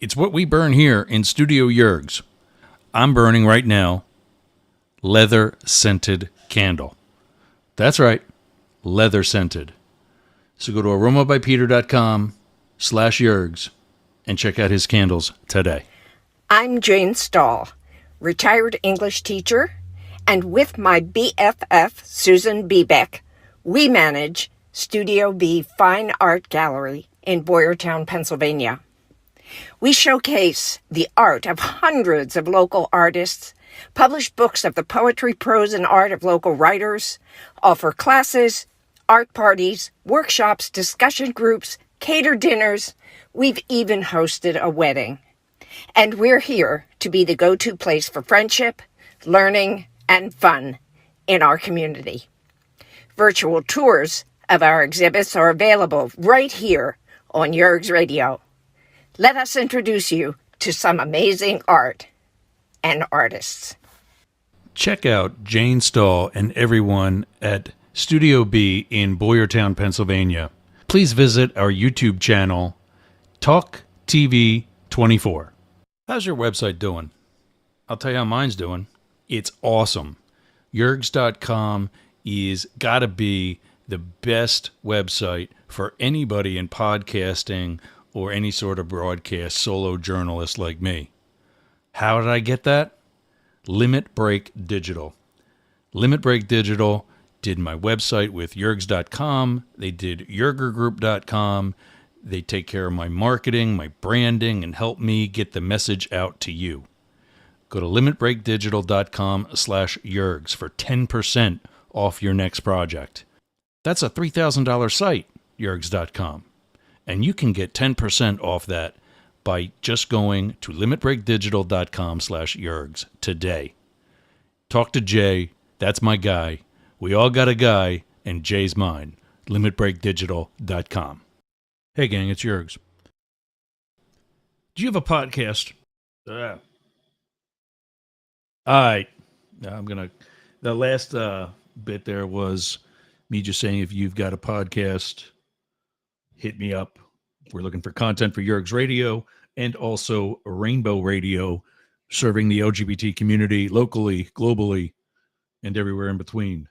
It's what we burn here in Studio Yerg's. I'm burning right now leather scented candle. That's right, leather scented. So go to aromabypeter.com/Yerg's and check out his candles today. I'm Jane Stahl, retired English teacher, and with my BFF, Susan Bebeck, we manage Studio B Fine Art Gallery in Boyertown, Pennsylvania. We showcase the art of hundreds of local artists, publish books of the poetry, prose, and art of local writers, offer classes, art parties, workshops, discussion groups, cater dinners. We've even hosted a wedding. And we're here to be the go-to place for friendship, learning, and fun in our community. Virtual tours of our exhibits are available right here on Yerg's Radio. Let us introduce you to some amazing art and artists. Check out Jane Stahl and everyone at Studio B in Boyertown, Pennsylvania. Please visit our YouTube channel, Talk TV 24. How's your website doing? I'll tell you how mine's doing. It's awesome. Yergs.com is gotta be the best website for anybody in podcasting or any sort of broadcast solo journalist like me. How did I get that? Limit Break Digital. Limit Break Digital did my website with yergs.com. They did yergergroup.com. They take care of my marketing, my branding, and help me get the message out to you. Go to limitbreakdigital.com/yergs for 10% off your next project. That's a $3,000 site, yergs.com. And you can get 10% off that by just going to limitbreakdigital.com/yergs today. Talk to Jay. That's my guy. We all got a guy, and Jay's mine. limitbreakdigital.com. Hey, gang, it's Yergs. Do you have a podcast? All right. The last bit there was me just saying, if you've got a podcast, hit me up. We're looking for content for Yergs Radio and also Rainbow Radio, serving the LGBT community locally, globally, and everywhere in between.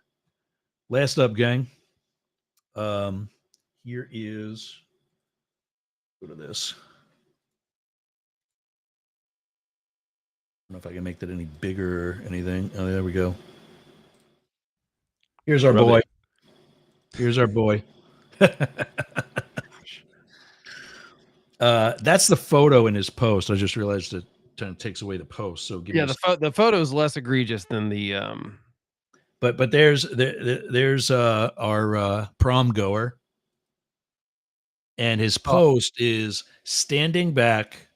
Last up, gang. Here is, go to this. I don't know if I can make that any bigger or anything. Oh, there we go. Here's our boy. Here's our boy. That's the photo in his post. I just realized it kind of takes away the post. So give me the photo is less egregious than the But there's our prom goer, and his post is standing back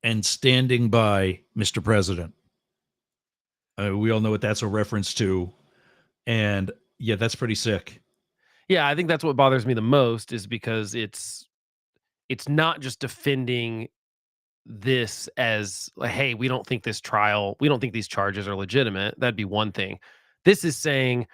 and standing by Mr. President. We all know what that's a reference to, and yeah, that's pretty sick. Yeah, I think that's what bothers me the most, is because it's not just defending this as like, hey, we don't think these charges are legitimate. That'd be one thing. This is saying,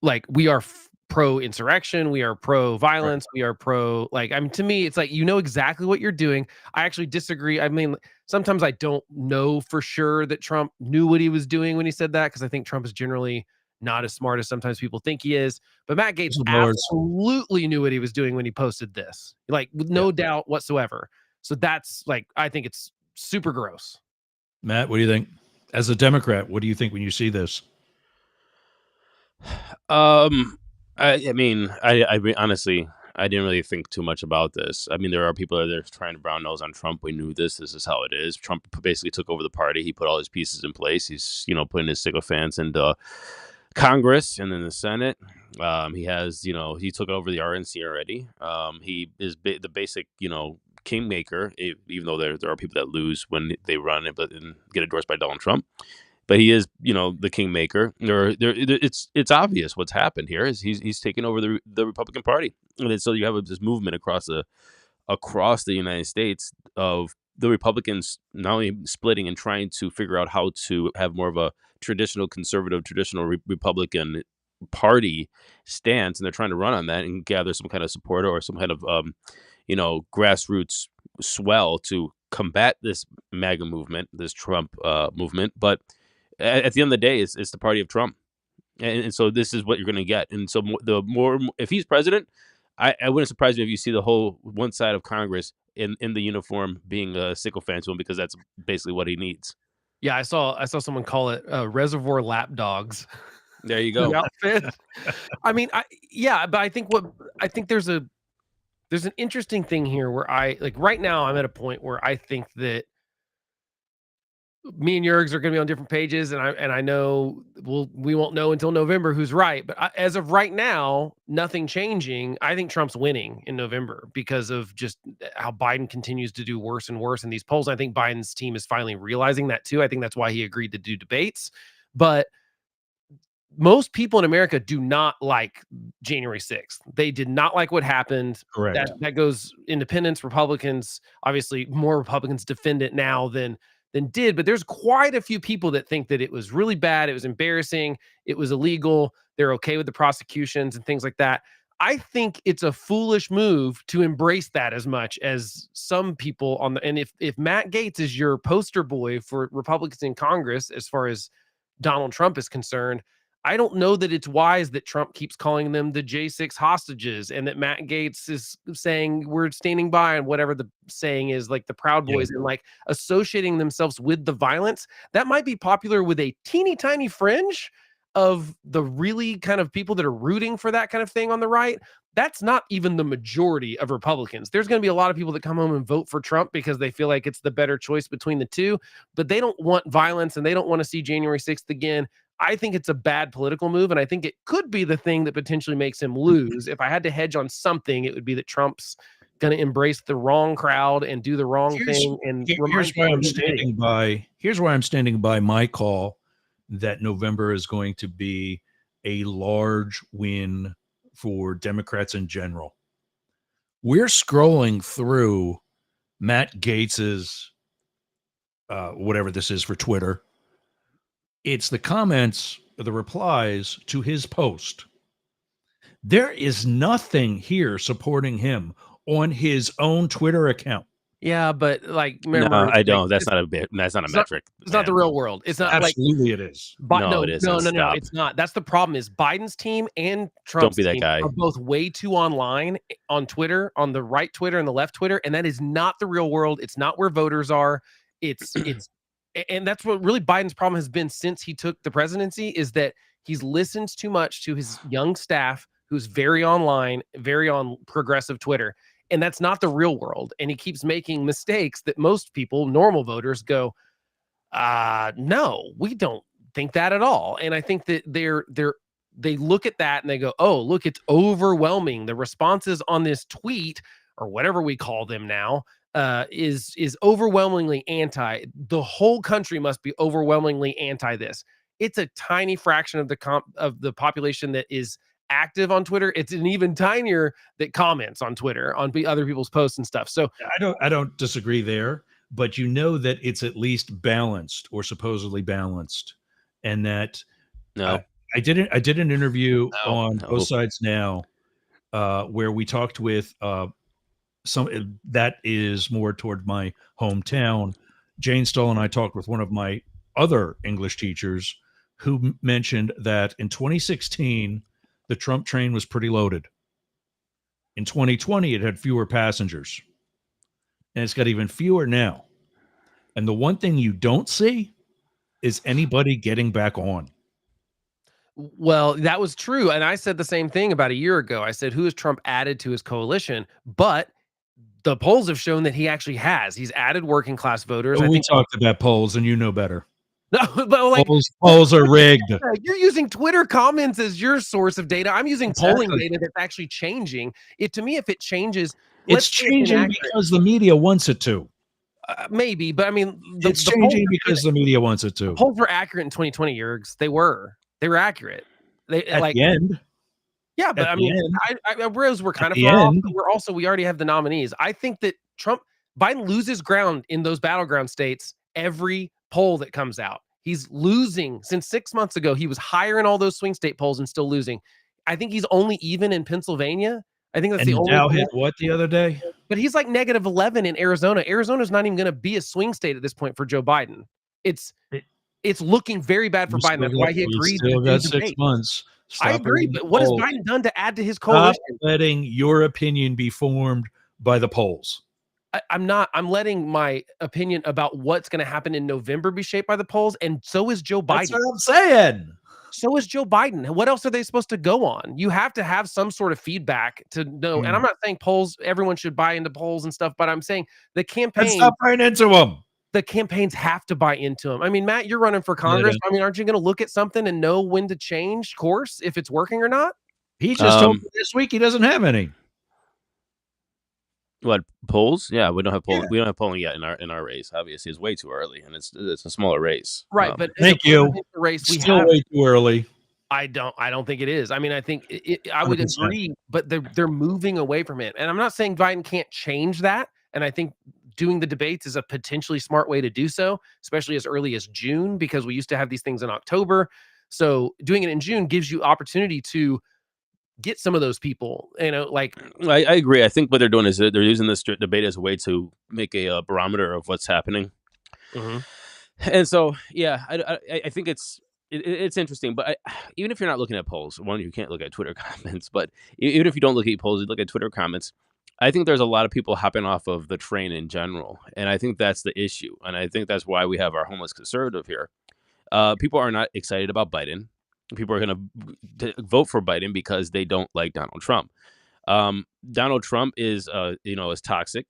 like, we are pro-insurrection, we are pro-violence, we are pro, like, I mean, to me, it's like, you know exactly what you're doing. I actually disagree. I mean, sometimes I don't know for sure that Trump knew what he was doing when he said that, because I think Trump is generally not as smart as sometimes people think he is. But Matt Gaetz absolutely knew what he was doing when he posted this, like, with no doubt whatsoever. So that's, like, I think it's super gross. Matt, what do you think? As a Democrat, what do you think when you see this? I mean, honestly, I didn't really think too much about this. I mean, there are people that are trying to brown nose on Trump. We knew this. This is how it is. Trump basically took over the party. He put all his pieces in place. He's, putting his sycophants into Congress and then the Senate. He has, he took over the RNC already. He is the basic, kingmaker, even though there are people that lose when they run and get endorsed by Donald Trump. But he is, the kingmaker. It's obvious what's happened here is he's taken over the Republican Party, and then, so you have this movement across the United States of the Republicans not only splitting and trying to figure out how to have more of a traditional conservative, traditional Republican Party stance, and they're trying to run on that and gather some kind of support or some kind of grassroots swell to combat this MAGA movement, this Trump movement, but at the end of the day, it's the party of Trump, and so this is what you're going to get. And so the more, if he's president, I wouldn't surprise me if you see the whole one side of Congress in the uniform being a sycophant to him, because that's basically what he needs. Yeah, I saw someone call it reservoir lapdogs. There you go. I mean, but I think there's an interesting thing here where right now I'm at a point where I think that me and Yergs are going to be on different pages, and I know we won't know until November who's right. But as of right now, nothing changing. I think Trump's winning in November because of just how Biden continues to do worse and worse in these polls. I think Biden's team is finally realizing that too. I think that's why he agreed to do debates. But most people in America do not like January 6th. They did not like what happened. Correct. That goes independents, Republicans. Obviously, more Republicans defend it now than did, but there's quite a few people that think that it was really bad, it was embarrassing, it was illegal, they're okay with the prosecutions and things like that. I think it's a foolish move to embrace that as much as some people and if Matt Gaetz is your poster boy for Republicans in Congress as far as Donald Trump is concerned, I don't know that it's wise that Trump keeps calling them the J6 hostages and that Matt Gaetz is saying we're standing by and whatever the saying is, like the Proud Boys, and like associating themselves with the violence. That might be popular with a teeny tiny fringe. of the really kind of people that are rooting for that kind of thing on the right, that's not even the majority of Republicans. There's going to be a lot of people that come home and vote for Trump because they feel like it's the better choice between the two, but they don't want violence and they don't want to see January 6th again. I think it's a bad political move, and I think it could be the thing that potentially makes him lose. If I had to hedge on something, it would be that Trump's going to embrace the wrong crowd and do the wrong thing. And here's why I'm standing by. Here's why I'm standing by my call that November is going to be a large win for Democrats in general. We're scrolling through Matt Gaetz's whatever this is for Twitter. It's the comments, the replies to his post. There is nothing here supporting him on his own Twitter account. Yeah, but like, remember, no, I don't. That's not a bit. That's not a metric. It's not the real world. It's not absolutely it is. No, it no, isn't. no, it's not. That's the problem. Is Biden's team and Trump's Don't be that team guy. are both way too online on Twitter, on the right Twitter and the left Twitter, and that is not the real world. It's not where voters are. It's and that's what really Biden's problem has been since he took the presidency, is that he's listened too much to his young staff, who's very online, very on progressive Twitter. And that's not the real world. And he keeps making mistakes that most people, normal voters, go, no, we don't think that at all. And I think that they look at that and they go, oh, look, it's overwhelming. The responses on this tweet, or whatever we call them now, is overwhelmingly anti. The whole country must be overwhelmingly anti this. It's a tiny fraction of the population that is active on Twitter. It's an even tinier that comments on Twitter on other people's posts and stuff. So I don't disagree there, but you know that it's at least balanced or supposedly balanced, and that I did an interview on Both Sides Now where we talked with some that is more toward my hometown. Jane Stoll and I talked with one of my other English teachers who mentioned that in 2016 the Trump train was pretty loaded. In 2020, it had fewer passengers. And it's got even fewer now. And the one thing you don't see is anybody getting back on. Well, that was true. And I said the same thing about a year ago. I said, who has Trump added to his coalition? But the polls have shown that he actually has. He's added working class voters. Well, we talked about polls, and you know better. No, but like, polls are rigged. You're using Twitter comments as your source of data. I'm using polling data that's actually changing. To me, if it changes, it's changing because the media wants it to. Maybe, but I mean, it's changing because the media wants it to. The polls were accurate in 2020, Yergs. They were accurate. At the end. Yeah, but I mean, I realize we're kind of far off. But we already have the nominees. I think that Biden loses ground in those battleground states every poll that comes out. He's losing since 6 months ago. He was higher in all those swing state polls and still losing. I think he's only even in Pennsylvania. I think that's the only. Dow hit what the other day? But he's like -11 in Arizona. Arizona's not even going to be a swing state at this point for Joe Biden. It's looking very bad for Biden. That's why he agreed. Still got 6 months. I agree, but what has Biden done to add to his coalition? Stop letting your opinion be formed by the polls. I'm not. I'm letting my opinion about what's going to happen in November be shaped by the polls, and so is Joe Biden. That's what I'm saying. So is Joe Biden. What else are they supposed to go on? You have to have some sort of feedback to know. And I'm not saying polls, everyone should buy into polls and stuff, but I'm saying the campaign. Stop buying into them. The campaigns have to buy into them. I mean, Matt, you're running for Congress. I mean, aren't you going to look at something and know when to change course if it's working or not? He just told me this week he doesn't have any. What, polls? Yeah, we don't have polling. Yeah. We don't have polling yet in our race. Obviously, it's way too early, and it's a smaller race. Right, but thank you. Race we still way too early. I don't think it is. I mean, I think I would 100%. Agree, but they're moving away from it, and I'm not saying Biden can't change that. And I think doing the debates is a potentially smart way to do so, especially as early as June, because we used to have these things in October. So doing it in June gives you opportunity to get some of those people, like. I agree. I think what they're doing is they're using this debate as a way to make a barometer of what's happening. Mm-hmm. And so, yeah, I think it's interesting. But even if you're not looking at polls, one, you can't look at Twitter comments. But even if you don't look at polls, you look at Twitter comments. I think there's a lot of people hopping off of the train in general. And I think that's the issue. And I think that's why we have our homeless conservative here. People are not excited about Biden. people are going to vote for Biden because they don't like Donald Trump. Donald Trump is is toxic.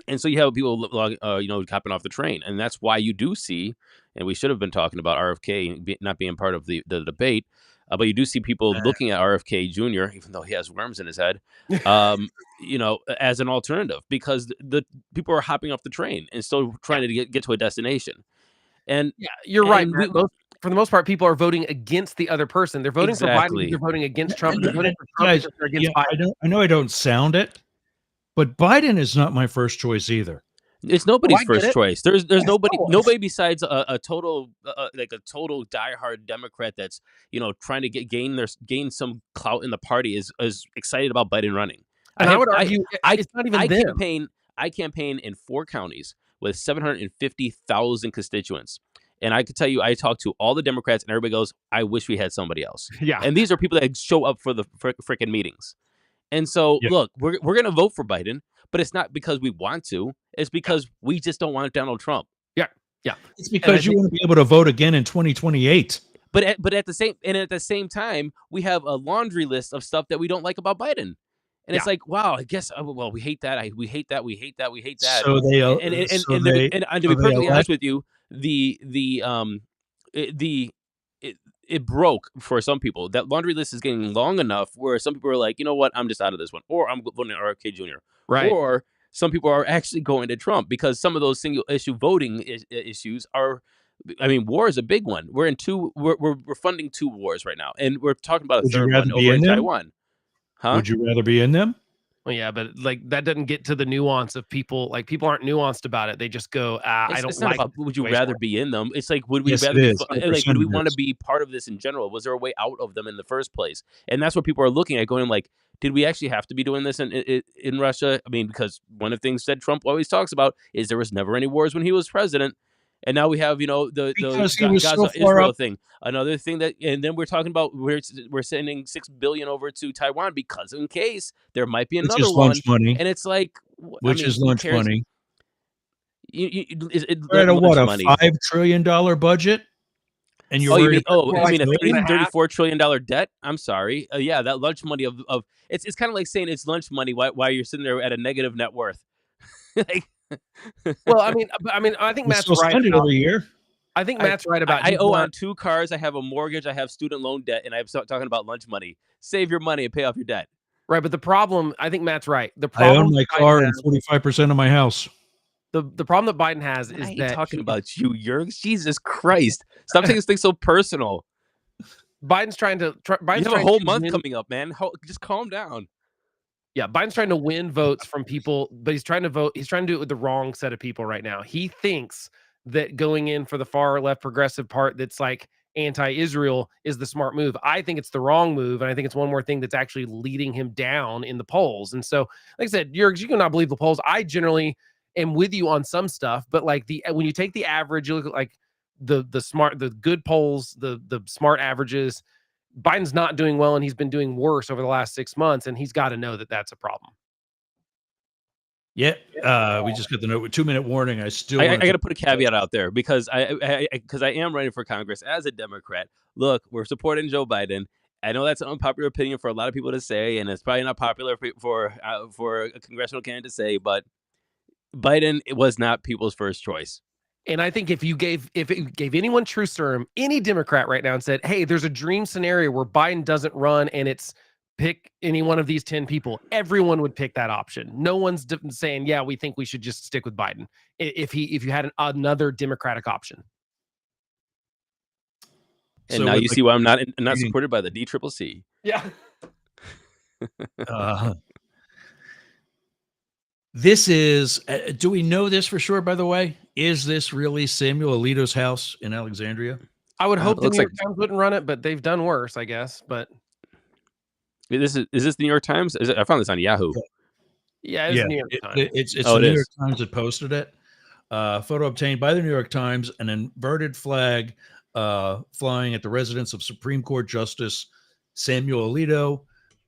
And so you have people, hopping off the train. And that's why you do see, and we should have been talking about RFK not being part of the debate, but you do see people looking at RFK Jr., even though he has worms in his head, as an alternative, because the people are hopping off the train and still trying to get to a destination. And yeah, you're right. For the most part, people are voting against the other person. They're voting for Biden. They're voting against Trump. They're voting for Trump because they're against Biden. I know I don't sound it, but Biden is not my first choice either. It's nobody's first choice. There's nobody besides a total diehard Democrat that's trying to gain some clout in the party is excited about Biden running. And I would argue it's not even them. I campaign in 4 counties with 750,000 constituents. And I could tell you, I talked to all the Democrats, and everybody goes, "I wish we had somebody else." Yeah. And these are people that show up for the freaking meetings. And so, look, we're going to vote for Biden, but it's not because we want to. It's because we just don't want Donald Trump. Yeah, yeah. It's because you want to be able to vote again in 2028. But at the same time, we have a laundry list of stuff that we don't like about Biden. And it's like, wow, I guess, well, we hate that. We hate that. We hate that. We hate that. So to be perfectly honest with you, it broke for some people. That laundry list is getting long enough where some people are like, you know what, I'm just out of this one, or I'm voting RFK Jr. Right. Or some people are actually going to Trump because some of those single issue voting issues are. I mean, war is a big one. We're funding 2 wars right now, and we're talking about a third one over in Taiwan. Huh? Would you rather be in them? Well, yeah, but that doesn't get to the nuance of people. Like, people aren't nuanced about it. They just go, I don't like. About, would you rather be in them? It's like, would we rather? Would we want to be part of this in general? Was there a way out of them in the first place? And that's what people are looking at, going like, did we actually have to be doing this in Russia? I mean, because one of the things that Trump always talks about is there was never any wars when he was president. And now we have, the Gaza-Israel thing. Another thing and then we're talking about we're sending $6 billion over to Taiwan because in case there might be another one. Lunch money. And it's like, is lunch money. We're at a $5 trillion budget, and you're you mean a $34 trillion debt? I'm sorry. Yeah, that lunch money of it's kind of like saying it's lunch money while you're sitting there at a negative net worth. Well, I mean, I think Matt's right. Every year. I think Matt's right about. I owe on 2 cars. I have a mortgage. I have student loan debt, and I'm talking about lunch money. Save your money and pay off your debt. Right, but the problem, I think Matt's right. The problem, I own my car and 45% of my house. The problem that Biden has is that talking about you, Jurgs. Jesus Christ! Stop taking this thing so personal. Biden's trying to. Biden's you have a whole month coming up, man. Just calm down. Yeah, Biden's trying to win votes from people, but he's trying to do it with the wrong set of people right now. He thinks that going in for the far left progressive part that's like anti-Israel is the smart move. I think it's the wrong move, and I think it's one more thing that's actually leading him down in the polls. And so, like I said, Jurgs, you cannot believe the polls. I generally am with you on some stuff, but like when you take the average, you look at like the good polls, the smart averages. Biden's not doing well, and he's been doing worse over the last 6 months, and he's got to know that that's a problem. Yeah, we just got the note with 2-minute warning. I got to put a caveat out there because I am running for Congress as a Democrat. Look, we're supporting Joe Biden. I know that's an unpopular opinion for a lot of people to say, and it's probably not popular for a congressional candidate to say, but Biden was not people's first choice. And I think if it gave anyone true serum, any Democrat right now, and said, hey, there's a dream scenario where Biden doesn't run and it's pick any one of these 10 people, everyone would pick that option. No one's saying, yeah, we think we should just stick with Biden if you had another Democratic option. And so now you see why I'm not supported by the DCCC. Yeah. This is, do we know this for sure, by the way? Is this really Samuel Alito's house in Alexandria? I would hope the New York Times wouldn't run it, but they've done worse, I guess. But is this the New York Times? I found this on Yahoo. Yeah, it's New York Times. It's the New York Times that posted it. Photo obtained by the New York Times, an inverted flag flying at the residence of Supreme Court Justice Samuel Alito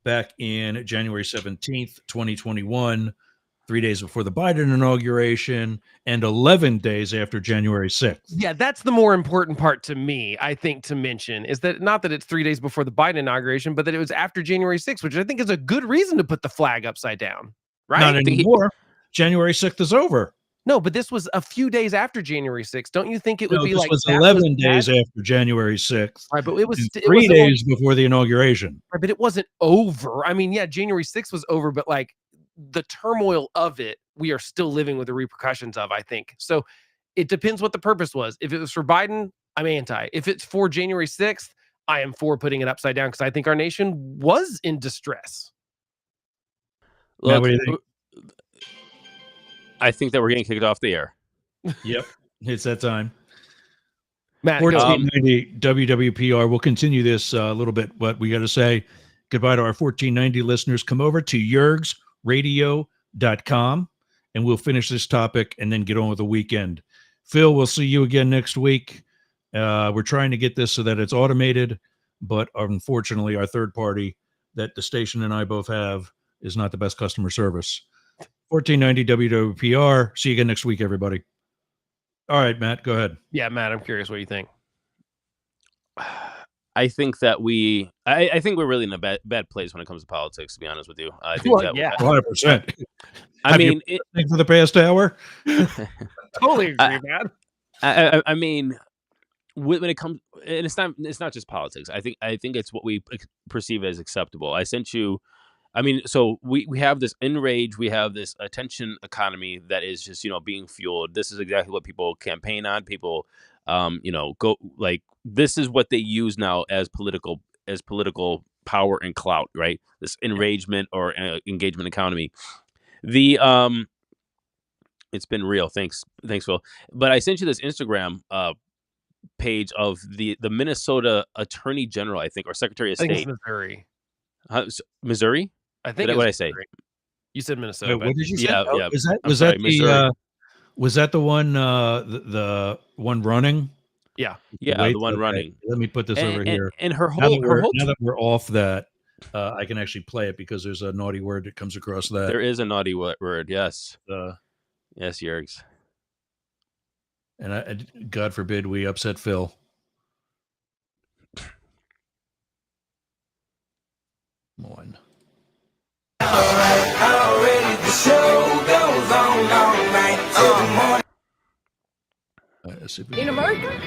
back in January 17th, 2021. 3 days before the Biden inauguration, and 11 days after January 6th. Yeah, that's the more important part to me, I think, to mention, is that not that it's 3 days before the Biden inauguration, but that it was after January 6th, which I think is a good reason to put the flag upside down, right? Not anymore. January 6th is over. No, but this was a few days after January 6th. Don't you think it would be this like was that 11 days after January 6th? Right, but it was and it 3 wasn't days before the inauguration. Right, but it wasn't over. I mean, yeah, January 6th was over, but like the turmoil of it, we are still living with the repercussions of, I think. So it depends what the purpose was. If it was for Biden, I'm anti. If it's for January 6th, I am for putting it upside down because I think our nation was in distress. Matt, what do you think? I think that we're getting kicked off the air. Yep, it's that time. Matt, 1490 WWPR. We'll continue this a little bit, but we got to say goodbye to our 1490 listeners. Come over to yergsradio.com and we'll finish this topic and then get on with the weekend. Phil, we'll see you again next week. We're trying to get this so that it's automated, but unfortunately, our third party that the station and I both have is not the best customer service. 1490 WWPR. See you again next week, everybody. All right, Matt, go ahead. Yeah, Matt, I'm curious what you think. I think that I think we're really in a bad place when it comes to politics, to be honest with you. I think Well, that yeah. 100%. I mean, for the past hour? Totally agree, Matt. I mean, when it comes, and it's not just politics. I think it's what we perceive as acceptable. I sent you. I mean, so we have this enrage, we have this attention economy that is just, being fueled. This is exactly what people campaign on. People, go like this is what they use now as political power and clout, right? This enragement or engagement economy. It's been real. Thanks, Phil. But I sent you this Instagram page of the Minnesota Attorney General, I think, or Secretary of State. I think it's Missouri. Missouri? I think what did I say? You said Minnesota. Wait, what did you say? Yeah, Oh, yeah. Was that the one the one running? Yeah. Yeah, the one running. Let me put this over here. And her now whole that we're off that, I can actually play it because there's a naughty word that comes across that. There is a naughty word, yes. Yes, Yergs. And God forbid we upset Phil. One. In America,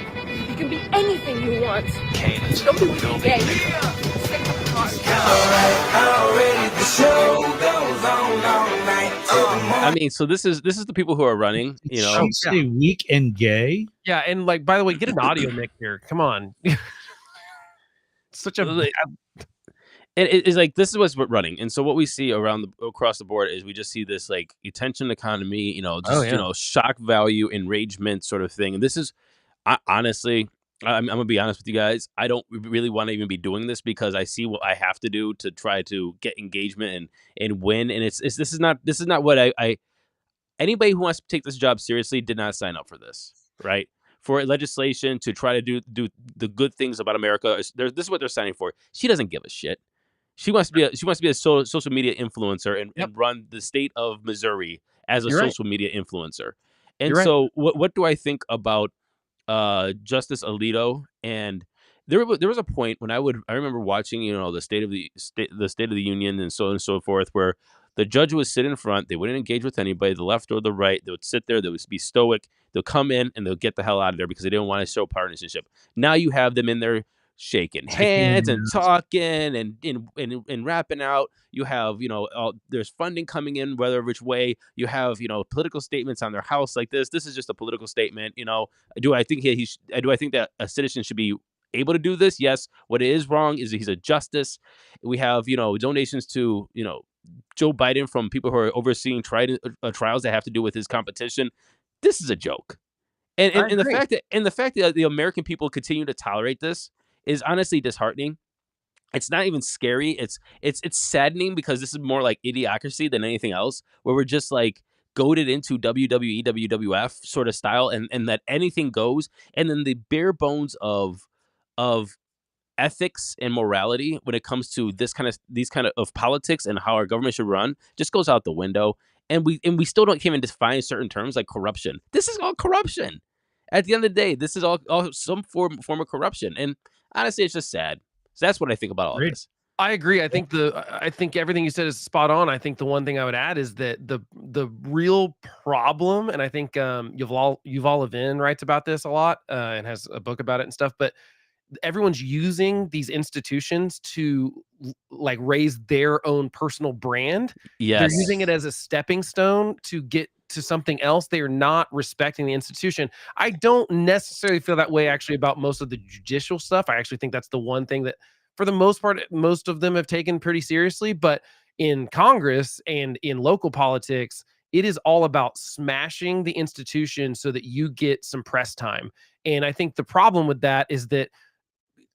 you can be anything you want. Don't be gay. I mean, so this is the people who are running, She say weak and gay? Yeah, and like, by the way, get an audio mix here. Come on. Such a and it's like this is what's running, and so what we see across the board is we just see this like attention economy, shock value, enragement sort of thing. And this is honestly, I'm gonna be honest with you guys. I don't really want to even be doing this because I see what I have to do to try to get engagement and win. And this is not what I anybody who wants to take this job seriously did not sign up for this, right? For legislation to try to do the good things about America. This is what they're signing for. She doesn't give a shit. She wants to be a social media influencer and run the state of Missouri as a social media influencer. And so what do I think about Justice Alito? And there was a point when I remember watching, the State of the Union and so on and so forth, where the judge would sit in front. They wouldn't engage with anybody, the left or the right. They would sit there. They would be stoic. They'll come in and they'll get the hell out of there because they didn't want to show partisanship. Now you have them in there shaking hands and talking and rapping out. You have, there's funding coming in, whether which way. You have, political statements on their house like this. This is just a political statement. Do I think do I think that a citizen should be able to do this? Yes. What is wrong is that he's a justice. We have, donations to, Joe Biden from people who are overseeing trials that have to do with his competition. This is a joke. And the fact that the American people continue to tolerate this is honestly disheartening. It's not even scary. It's saddening because this is more like idiocracy than anything else, where we're just like goaded into WWE, WWF sort of style, and that anything goes. And then the bare bones of ethics and morality when it comes to these kind of politics and how our government should run just goes out the window. and we still don't even define certain terms like corruption. This is all corruption. At the end of the day, this is all some form of corruption, and honestly, it's just sad. So that's what I think about all of this. I agree. I think everything you said is spot on. I think the one thing I would add is that the real problem, and I think Yuval Levin writes about this a lot and has a book about it and stuff, but everyone's using these institutions to like raise their own personal brand. Yes. They're using it as a stepping stone to get to something else. They are not respecting the institution. I don't necessarily feel that way actually about most of the judicial stuff. I actually think that's the one thing that for the most part, most of them have taken pretty seriously, but in Congress and in local politics, it is all about smashing the institution so that you get some press time. And I think the problem with that is that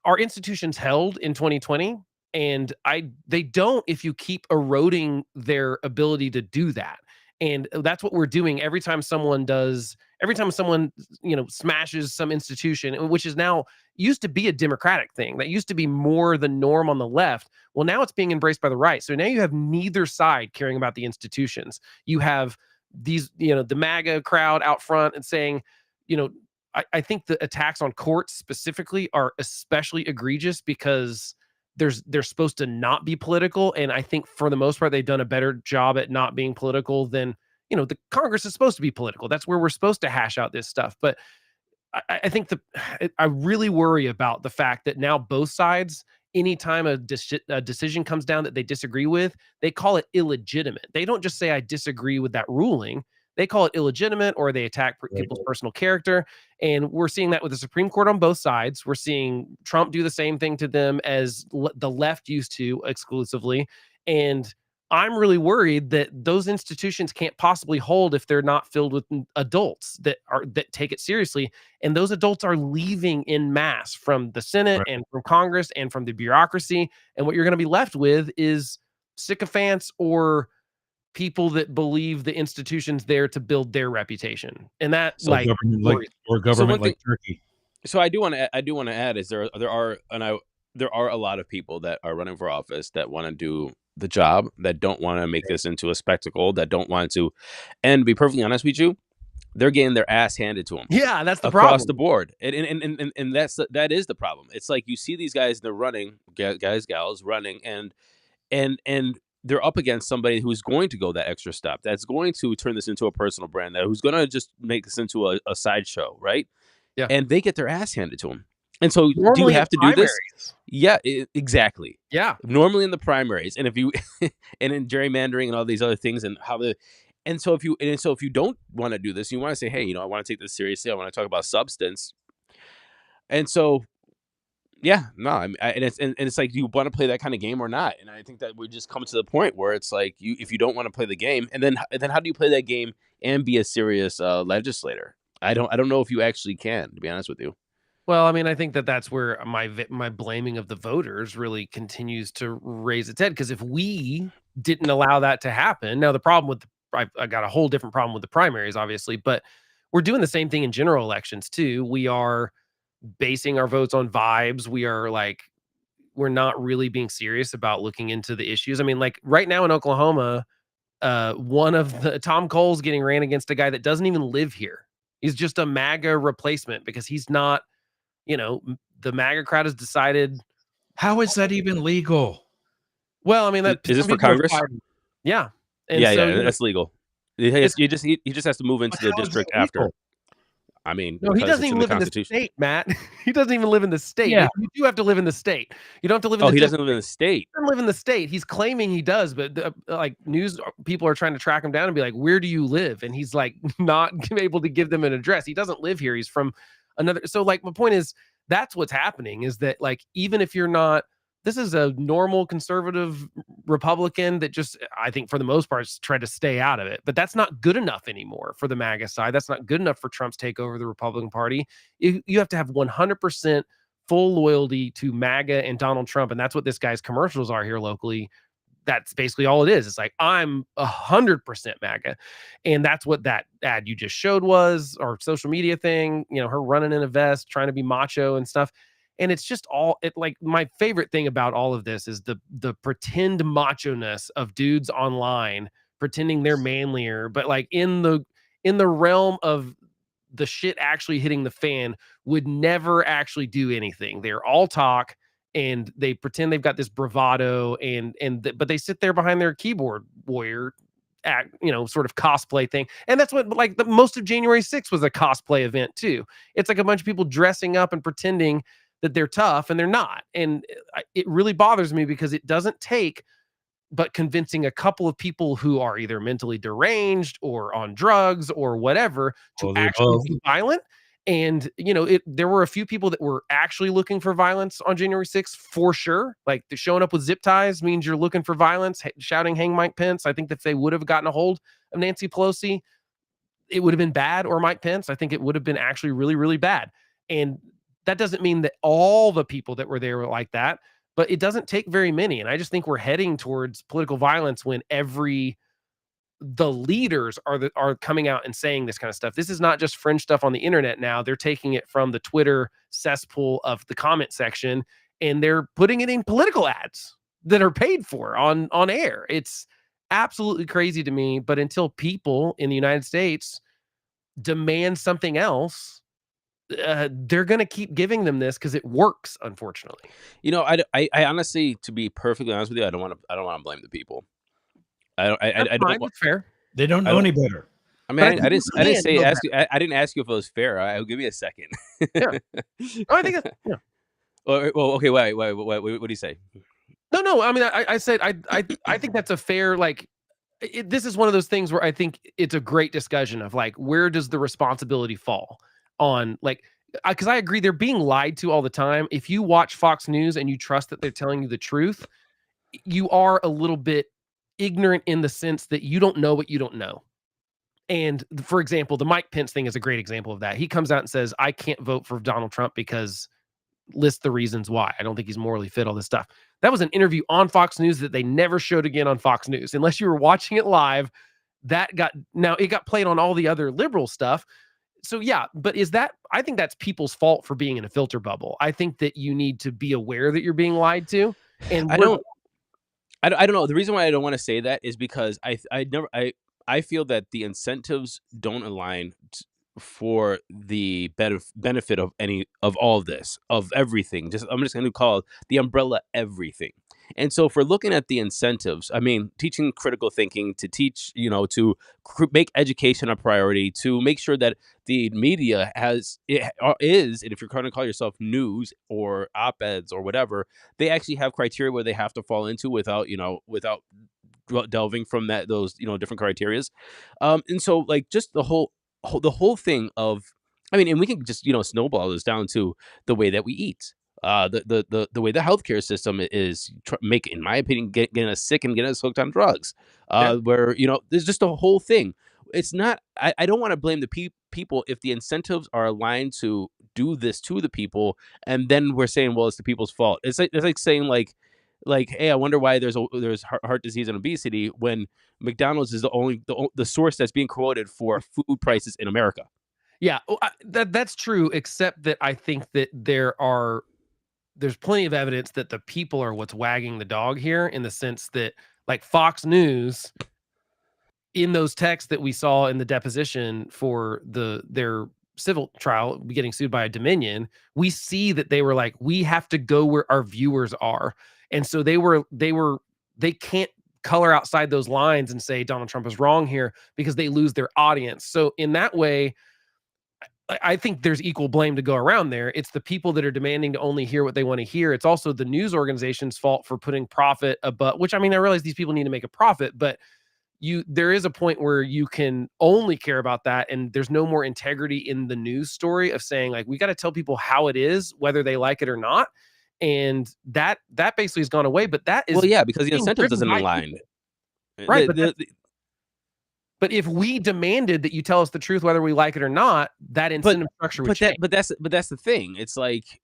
our institutions held in 2020, and they don't if you keep eroding their ability to do that. And that's what we're doing every time someone smashes some institution, which is now used to be a democratic thing that used to be more the norm on the left. Well, now it's being embraced by the right. So now you have neither side caring about the institutions. You have these, the MAGA crowd out front and saying, I think the attacks on courts specifically are especially egregious because they're supposed to not be political. And I think for the most part, they've done a better job at not being political than, the Congress is supposed to be political. That's where we're supposed to hash out this stuff. But I think I really worry about the fact that now both sides, anytime a decision comes down that they disagree with, they call it illegitimate. They don't just say, I disagree with that ruling. They call it illegitimate, or they attack people's personal character. And we're seeing that with the Supreme Court on both sides. We're seeing Trump do the same thing to them as the left used to exclusively. And I'm really worried that those institutions can't possibly hold if they're not filled with adults that take it seriously. And those adults are leaving in mass from the Senate and from Congress and from the bureaucracy. And what you're going to be left with is sycophants or people that believe the institution's there to build their reputation. And that government like Turkey. So I do want to add is there are a lot of people that are running for office that want to do the job, that don't want to make this into a spectacle, that don't want to, and to be perfectly honest with you, they're getting their ass handed to them. Yeah, that's the across problem. the board, and that is the problem. It's like you see these guys, they're running, gals running, and they're up against somebody who's going to go that extra step, that's going to turn this into a personal brand, who's going to just make this into a sideshow, right? Yeah, and they get their ass handed to them. And so normally do you have to do this? primaries. Yeah, exactly. Yeah. Normally in the primaries. And if you and in gerrymandering and all these other things and so if you don't want to do this, you want to say, hey, I want to take this seriously. I want to talk about substance. And so yeah, no, and it's like, do you want to play that kind of game or not? And I think that we just come to the point where it's like if you don't want to play the game, and then how do you play that game and be a serious legislator? I don't know if you actually can, to be honest with you. Well, I mean, I think that's where my blaming of the voters really continues to raise its head. Because if we didn't allow that to happen, now the problem with I got a whole different problem with the primaries, obviously, but we're doing the same thing in general elections too. We are basing our votes on vibes. We're not really being serious about looking into the issues. I mean, like right now in Oklahoma, one of the Tom Cole's getting ran against a guy that doesn't even live here. He's just a MAGA replacement because he's not. The MAGA crowd has decided. How is that even legal? Well, I mean, is this for Congress? Yeah. And that's legal. He just has to move into the district after. I mean, no, he doesn't even live in the state, Matt. He doesn't even live in the state. Yeah. You do have to live in the state. You don't have to live in the he doesn't live in the state. He doesn't live in the state. He's claiming he does, but news people are trying to track him down and be like, where do you live? And he's like not able to give them an address. He doesn't live here. He's from another. So my point is, that's what's happening is that even if you're not, this is a normal conservative Republican that just, I think for the most part, try to stay out of it. But that's not good enough anymore for the MAGA side. That's not good enough for Trump's takeover of the Republican Party. You have to have 100% full loyalty to MAGA and Donald Trump. And that's what this guy's commercials are here locally. That's basically all it is. It's like, I'm 100% MAGA. And that's what that ad you just showed was, or social media thing, her running in a vest, trying to be macho and stuff. And it's just my favorite thing about all of this is the pretend macho-ness of dudes online pretending they're manlier, but like in the realm of the shit actually hitting the fan, would never actually do anything. They're all talk, and they pretend they've got this bravado, but they sit there behind their keyboard warrior act, sort of cosplay thing. And that's what, like, the most of January 6th was a cosplay event too. It's like a bunch of people dressing up and pretending that they're tough, and they're not. And it really bothers me because it doesn't take but convincing a couple of people who are either mentally deranged or on drugs or whatever to actually be violent. And, there were a few people that were actually looking for violence on January 6th, for sure. Like, the showing up with zip ties means you're looking for violence, shouting, "Hang Mike Pence." I think that if they would have gotten a hold of Nancy Pelosi, it would have been bad, or Mike Pence. I think it would have been actually really, really bad. And that doesn't mean that all the people that were there were like that, but it doesn't take very many. And I just think we're heading towards political violence when the leaders are coming out and saying this kind of stuff. This is not just fringe stuff on the internet now. They're taking it from the Twitter cesspool of the comment section, and they're putting it in political ads that are paid for on air. It's absolutely crazy to me. But until people in the United States demand something else, they're going to keep giving them this because it works, unfortunately. I honestly, to be perfectly honest with you, I don't want to blame the people. I don't. That's fair. They don't know any better. I mean, I didn't ask you if it was fair. I'll give you a second. Yeah. I think that's, yeah. Well, okay. Wait. What do you say? No. I mean, I said I think that's a fair, like. This is one of those things where I think it's a great discussion of, like, where does the responsibility fall on, like, because I agree they're being lied to all the time. If you watch Fox News and you trust that they're telling you the truth, you are a little bit ignorant in the sense that you don't know what you don't know. And for example, the Mike Pence thing is a great example of that. He comes out and says, "I can't vote for Donald Trump because," list the reasons why. "I don't think he's morally fit," all this stuff. That was an interview on Fox News that they never showed again on Fox News. Unless you were watching it live, now it got played on all the other liberal stuff. So yeah, but I think that's people's fault for being in a filter bubble. I think that you need to be aware that you're being lied to. And I don't know. The reason why I don't want to say that is because I feel that the incentives don't align for the benefit of all of this, of everything. I'm just going to call it the umbrella everything. And so if we're looking at the incentives, I mean, teaching critical thinking, to teach, to make education a priority, to make sure that the media and if you're going to call yourself news or op-eds or whatever, they actually have criteria where they have to fall into without delving from those different criterias. And so, like, just the whole thing of, I mean, and we can just snowball this down to the way that we eat. The way the healthcare system is in my opinion, getting us sick and getting us hooked on drugs. Where there's just a whole thing. It's not. I don't want to blame the people if the incentives are aligned to do this to the people, and then we're saying, well, it's the people's fault. It's like saying like, hey, I wonder why there's heart disease and obesity when McDonald's is the source that's being quoted for food prices in America. Yeah, that's true, except that I think that there's plenty of evidence that the people are what's wagging the dog here, in the sense that, like, Fox News, in those texts that we saw in the deposition for their civil trial, getting sued by a Dominion, we see that they were like, we have to go where our viewers are. And so they can't color outside those lines and say Donald Trump is wrong here, because they lose their audience. So in that way, I think there's equal blame to go around there. It's the people that are demanding to only hear what they want to hear. It's also the news organization's fault for putting profit above, which, I mean, I realize these people need to make a profit, but there is a point where you can only care about that, and there's no more integrity in the news story of saying, like, we got to tell people how it is, whether they like it or not. And that basically has gone away. But that is, well, yeah, because the incentive doesn't align. Right. But if we demanded that you tell us the truth, whether we like it or not, that incentive structure would change. But that's the thing. It's like,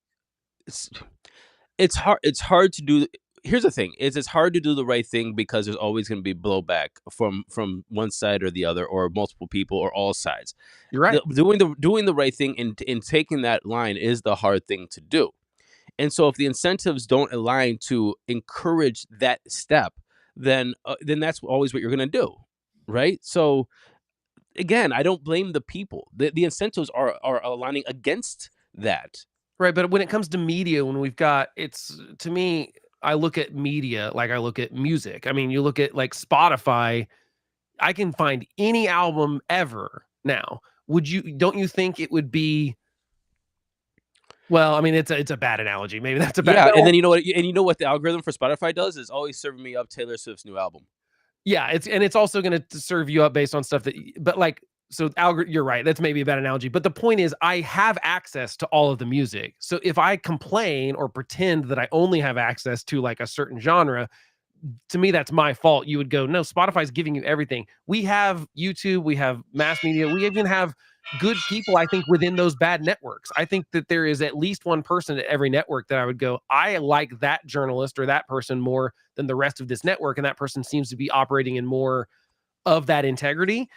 it's hard to do. Here's the thing: it's hard to do the right thing because there's always going to be blowback from one side or the other, or multiple people, or all sides. You're right. Doing the right thing in taking that line is the hard thing to do. And so if the incentives don't align to encourage that step, then that's always what you're going to do. right? So again, I don't blame the people. The incentives are aligning against that. Right, but when it comes to media, when we've got it's to me, I look at media like I look at music. I mean, you look at like Spotify, I can find any album ever now. Don't you think it would be well, I mean, it's a bad analogy. Maybe that's a bad Yeah, and then you know what the algorithm for Spotify does is always serving me up Taylor Swift's new album. Yeah, it's also going to serve you up based on stuff that but like so you're right. That's maybe a bad analogy, but the point is I have access to all of the music. So if I complain or pretend that I only have access to like a certain genre, to me that's my fault. You would go, no, Spotify's giving you everything. We have YouTube, we have mass media, we even have good people, I think, within those bad networks. I think that there is at least one person at every network that I would go, I like that journalist or that person more than the rest of this network, and that person seems to be operating in more of that integrity.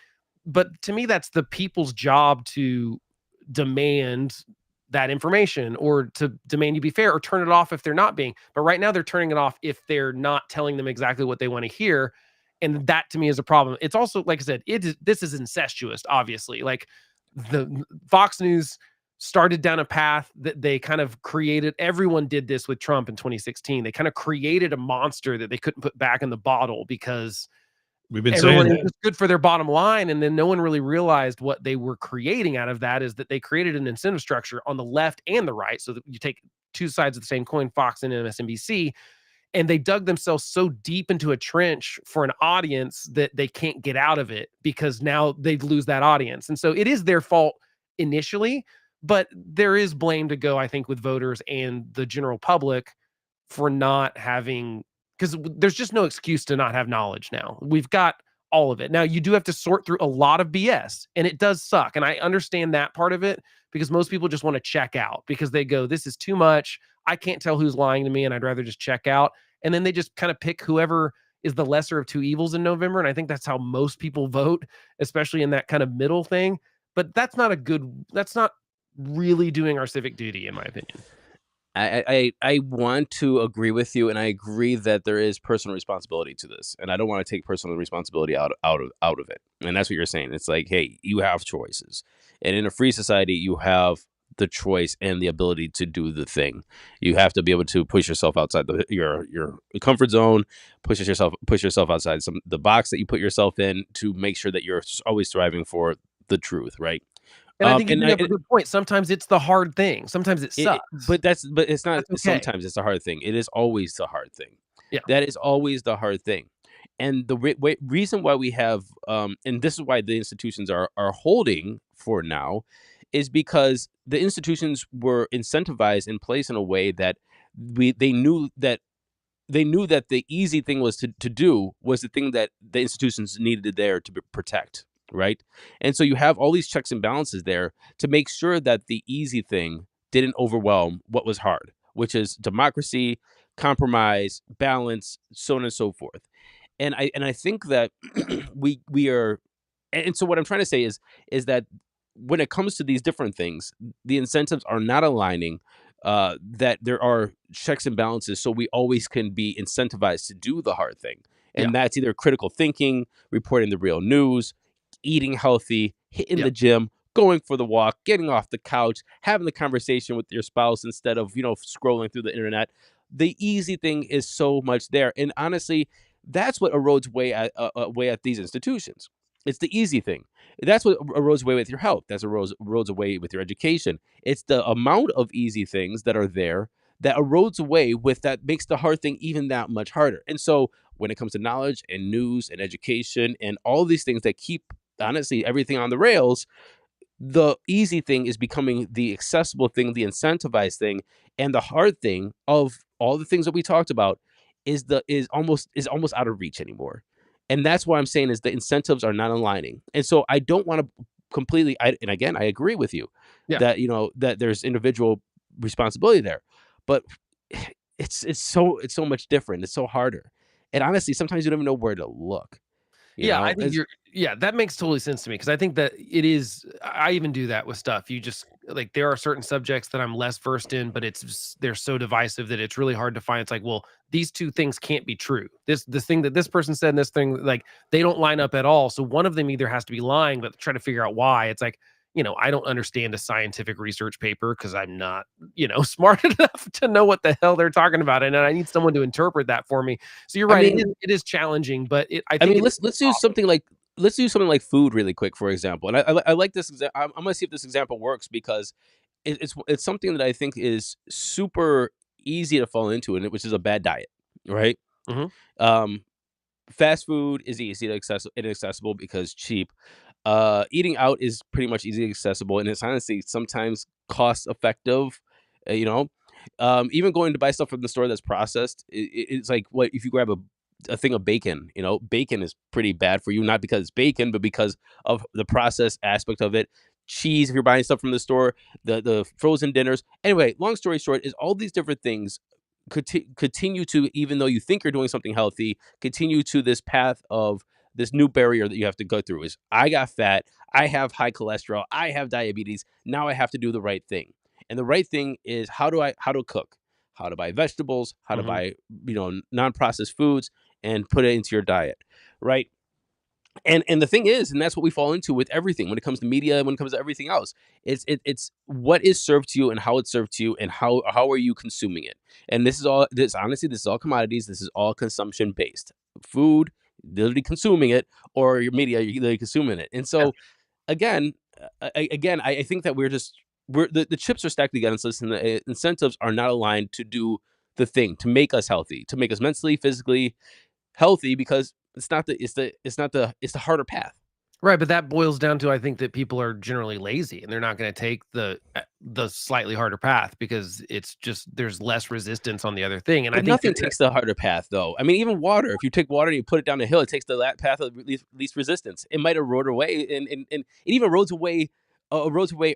But to me, that's the people's job to demand that information or to demand you be fair or turn it off if they're not being. But right now they're turning it off if they're not telling them exactly what they want to hear. And that to me is a problem. It's also, like I said, this is incestuous, obviously. Like the Fox News started down a path that they kind of created. Everyone did this with Trump in 2016. They kind of created a monster that they couldn't put back in the bottle because we've been everyone saying it was good for their bottom line, and then no one really realized what they were creating out of that is that they created an incentive structure on the left and the right, so that you take two sides of the same coin, Fox and MSNBC, and they dug themselves so deep into a trench for an audience that they can't get out of it because now they'd lose that audience. And so it is their fault initially, but there is blame to go, I think, with voters and the general public for not having, because there's just no excuse to not have knowledge now. We've got all of it. Now, you do have to sort through a lot of BS, and it does suck. And I understand that part of it because most people just want to check out because they go, this is too much. I can't tell who's lying to me, and I'd rather just check out. And then they just kind of pick whoever is the lesser of two evils in November. And I think that's how most people vote, especially in that kind of middle thing. But that's not really doing our civic duty, in my opinion. I want to agree with you, and I agree that there is personal responsibility to this, and I don't want to take personal responsibility out of it. And that's what you're saying. It's like, hey, you have choices, and in a free society, you have the choice and the ability to do the thing. You have to be able to push yourself outside your comfort zone, push yourself outside the box that you put yourself in to make sure that you're always striving for the truth, right? And I think you have a good point. Sometimes it's the hard thing. Sometimes it sucks. But it's not. Okay. Sometimes it's a hard thing. It is always the hard thing. Yeah, that is always the hard thing. And the reason why we have, and this is why the institutions are holding for now, is because the institutions were incentivized in place in a way that they knew that the easy thing was to do was the thing that the institutions needed there to protect. Right. And so you have all these checks and balances there to make sure that the easy thing didn't overwhelm what was hard, which is democracy, compromise, balance, so on and so forth. And I think that we are, and so what I'm trying to say is that when it comes to these different things, the incentives are not aligning, that there are checks and balances, so we always can be incentivized to do the hard thing. And that's either critical thinking, reporting the real news, eating healthy, hitting the gym, going for the walk, getting off the couch, having the conversation with your spouse instead of, scrolling through the internet. The easy thing is so much there. And honestly, that's what erodes way at these institutions. It's the easy thing. That's what erodes away with your health. That's erodes away with your education. It's the amount of easy things that are there that erodes away with that makes the hard thing even that much harder. And so when it comes to knowledge and news and education and all these things that keep, honestly, everything on the rails, the easy thing is becoming the accessible thing, the incentivized thing, and the hard thing of all the things that we talked about is almost out of reach anymore. And that's why I'm saying is the incentives are not aligning. And so I don't want to completely, and again, I agree with you that, that there's individual responsibility there, but it's so much different. It's so harder. And honestly, sometimes you don't even know where to look. I think that makes totally sense to me, because I think that it is. I even do that with stuff. You just like, there are certain subjects that I'm less versed in, but they're so divisive that it's really hard to find. It's like, well, these two things can't be true. This thing that this person said and this thing, like, they don't line up at all. So one of them either has to be lying, but try to figure out why. It's like, I don't understand a scientific research paper because I'm not, smart enough to know what the hell they're talking about, and I need someone to interpret that for me. So you're right, it is challenging, but I think let's do something like food really quick, for example. And I like this. I'm going to see if this example works, because it's something that I think is super easy to fall into, and which is a bad diet, right? Fast food is easy to inaccessible because cheap. Eating out is pretty much easy and accessible, and it's honestly sometimes cost effective. Even going to buy stuff from the store that's processed, it's like, what if you grab a thing of bacon? Bacon is pretty bad for you, not because it's bacon, but because of the process aspect of it. Cheese, if you're buying stuff from the store, the frozen dinners. Anyway, long story short, is all these different things continue to, even though you think you're doing something healthy, continue to this path of this new barrier that you have to go through. Is, I got fat, I have high cholesterol, I have diabetes, now I have to do the right thing. And the right thing is how to cook, how to buy vegetables, how to buy non-processed foods and put it into your diet, right? And the thing is, and that's what we fall into with everything when it comes to media, when it comes to everything else. It's what is served to you and how it's served to you, and how are you consuming it. And this is all commodities. This is all consumption based. Food, literally consuming it, or your media, you're literally consuming it. And so again, I think that the chips are stacked against us, and the incentives are not aligned to do the thing to make us healthy, to make us mentally, physically healthy, because it's the harder path. Right, but that boils down to, I think, that people are generally lazy, and they're not going to take the slightly harder path because it's just, there's less resistance on the other thing. And But I think nothing takes the harder path, though. I mean, even water. If you take water and you put it down a hill, it takes the path of least resistance. It might erode away, and it even erodes away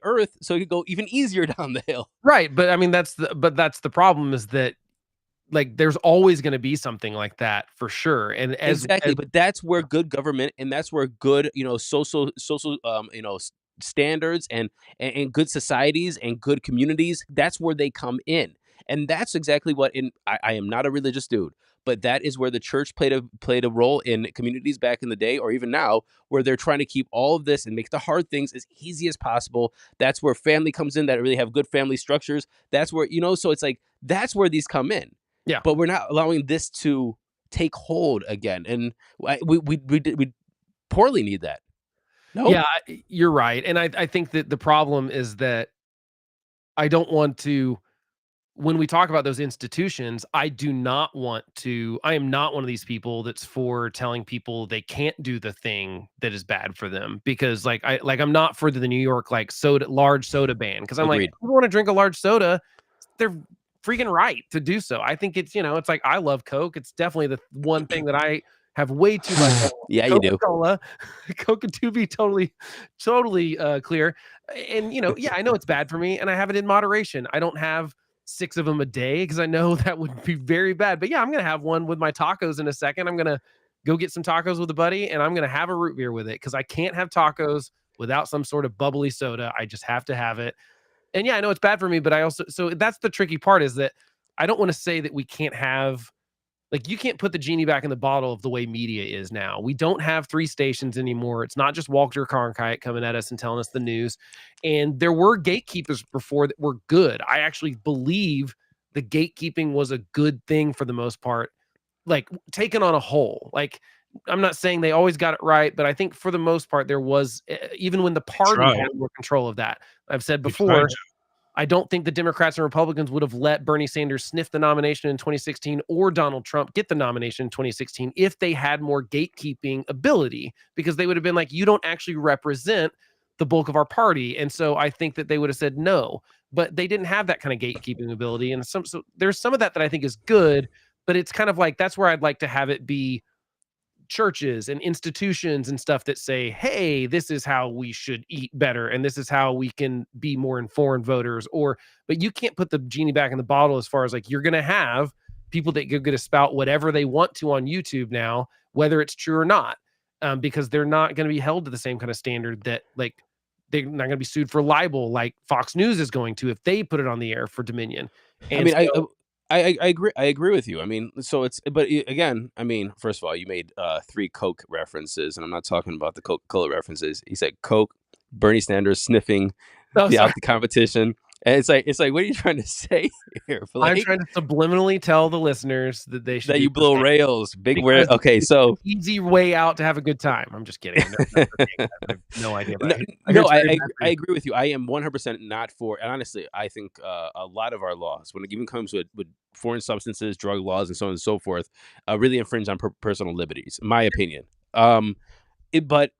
Earth, so it could go even easier down the hill. Right, but I mean, that's the problem, is that, like, there's always going to be something like that for sure. And Exactly, but that's where good government, and that's where good, social, standards and good societies and good communities, that's where they come in. And that's exactly what I am not a religious dude, but that is where the church played a role in communities back in the day, or even now, where they're trying to keep all of this and make the hard things as easy as possible. That's where family comes in, that really have good family structures. That's where, so it's like, that's where these come in. Yeah. But we're not allowing this to take hold again. And we poorly need that. No. Yeah, you're right. And I think that the problem is that I don't want to, when we talk about those institutions, I am not one of these people that's for telling people they can't do the thing that is bad for them, because I'm not for the New York, like, large soda ban. Cause I'm Agreed. like, if you want to drink a large soda, they're freaking right to do so. I think it's, it's like, I love Coke. It's definitely the one thing that I have way too much of. Yeah, you do. Coca-Cola, Coke, to be totally clear. And, I know it's bad for me, and I have it in moderation. I don't have 6 of them a day, because I know that would be very bad. But yeah, I'm going to have one with my tacos in a second. I'm going to go get some tacos with a buddy, and I'm going to have a root beer with it, because I can't have tacos without some sort of bubbly soda. I just have to have it. And yeah, I know it's bad for me, but so that's the tricky part, is that I don't want to say that we can't have, like, you can't put the genie back in the bottle of the way media is now. We don't have 3 stations anymore. It's not just Walter Cronkite coming at us and telling us the news. And there were gatekeepers before that were good. I actually believe the gatekeeping was a good thing for the most part, like, taken on a whole. Like, I'm not saying they always got it right, but I think for the most part, there was, even when the party had more control of that. I've said before, I don't think the Democrats and Republicans would have let Bernie Sanders sniff the nomination in 2016, or Donald Trump get the nomination in 2016, if they had more gatekeeping ability, because they would have been like, you don't actually represent the bulk of our party. And so I think that they would have said no, but they didn't have that kind of gatekeeping ability. And so there's some of that I think is good, but it's kind of like, that's where I'd like to have it be churches and institutions and stuff that say, hey, this is how we should eat better, and this is how we can be more informed voters. But you can't put the genie back in the bottle, as far as, like, you're going to have people that are going to spout whatever they want to on YouTube now, whether it's true or not. because they're not going to be held to the same kind of standard that like they're not going to be sued for libel like Fox News is going to if they put it on the air for Dominion. And I mean, so, I agree. I agree with you. I mean, so it's but again, I mean, first of all, you made 3 Coke references, and I'm not talking about the Coca-Cola references. He said Coke, Bernie Sanders sniffing the competition, and it's like, what are you trying to say here? I'm trying to subliminally tell the listeners that they should that do you the blow same, rails, big because rail. Okay, it's so an easy way out to have a good time. I'm just kidding. I have no idea. But no, I agree with you. I am 100% not for, and honestly, I think a lot of our laws, when it even comes with foreign substances, drug laws, and so on and so forth, really infringe on personal liberties, in my opinion. But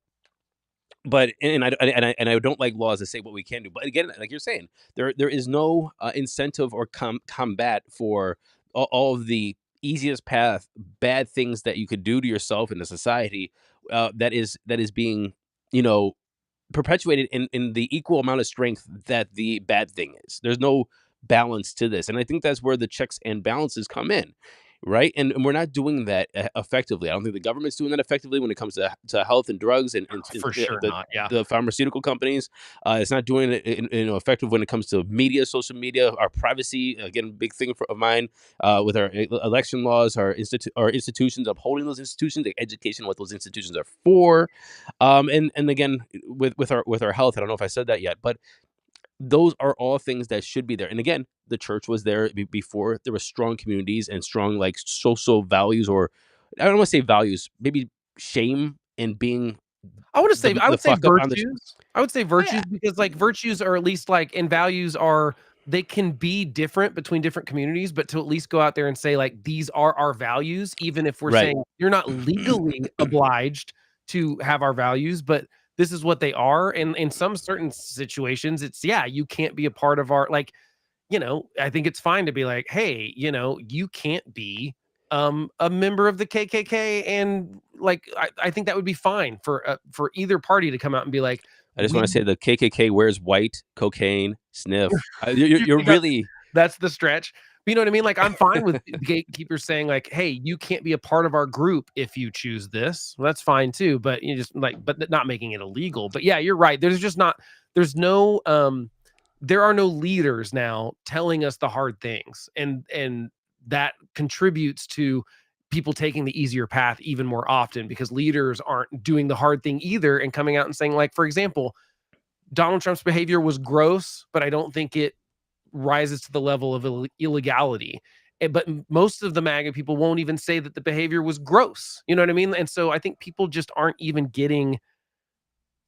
I don't like laws that say what we can do. But again, like you're saying, there is no incentive or combat for all of the easiest path bad things that you could do to yourself in the society that is being, you know, perpetuated in the equal amount of strength that the bad thing is. There's no balance to this, and I think that's where the checks and balances come in, right? And we're not doing that effectively. I don't think the government's doing that effectively when it comes to health and drugs and for sure not. Yeah, the pharmaceutical companies. It's not doing it effective when it comes to media, social media, our privacy. Again, big thing of mine with our election laws, our institutions, upholding those institutions, the education, what those institutions are for, and again with our health. I don't know if I said that yet, but those are all things that should be there. And again, the church was there before there were strong communities and strong like social values, or I don't want to say values, maybe shame and being. I would say virtues. I would say virtues, Yeah. because like virtues are at least like, and values are, they can be different between different communities, but to at least go out there and say like these are our values, even if we're Right. saying you're not legally obliged to have our values, but this is what they are. And in some certain situations, it's you can't be a part of our, like, you know, I think it's fine to be like, hey, you know, you can't be a member of the KKK, and like I think that would be fine for either party to come out and be like, I just want to say the KKK wears white, cocaine, sniff. You're really, that's the stretch. But you know what I mean? Like, I'm fine with gatekeepers saying like, hey, you can't be a part of our group if you choose this. Well, that's fine too. But you just like, but not making it illegal. But yeah, you're right. There's no there are no leaders now telling us the hard things, and that contributes to people taking the easier path even more often, because leaders aren't doing the hard thing either and coming out and saying, like, for example, Donald Trump's behavior was gross, but I don't think it rises to the level of illegality. But most of the MAGA people won't even say that the behavior was gross. You know what I mean? And so I think people just aren't even getting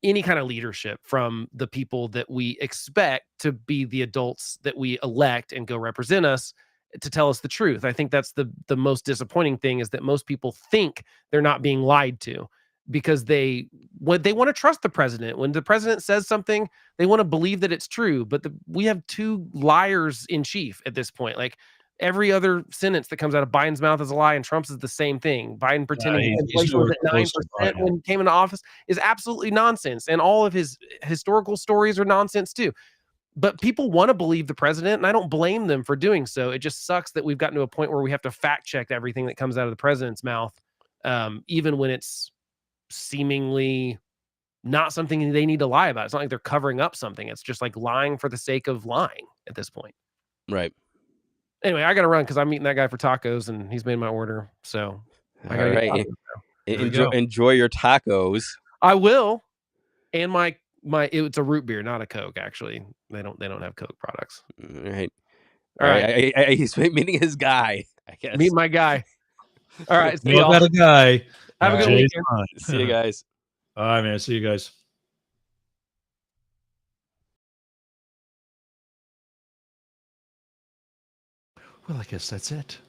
any kind of leadership from the people that we expect to be the adults that we elect and go represent us, to tell us the truth. I think that's the most disappointing thing, is that most people think they're not being lied to, because they want to trust the president. When the president says something, they want to believe that it's true. But we have 2 liars in chief at this point. Like, every other sentence that comes out of Biden's mouth is a lie, and Trump's is the same thing. Biden pretending inflation was at 9% when he came into office is absolutely nonsense, and all of his historical stories are nonsense too. But people want to believe the president, and I don't blame them for doing so. It just sucks that we've gotten to a point where we have to fact check everything that comes out of the president's mouth, even when it's seemingly not something they need to lie about. It's not like they're covering up something. It's just like lying for the sake of lying at this point. right. Anyway, I gotta run because I'm meeting that guy for tacos, and he's made my order. So I gotta get tacos now. Enjoy your tacos. I will. And my it's a root beer, not a Coke. Actually, they don't have Coke products. All right. All right. He's meeting his guy, I guess. Meet my guy. All right. See y'all. Got a guy. Have a good weekend. See you guys. All right, man. See you guys. Well, I guess that's it.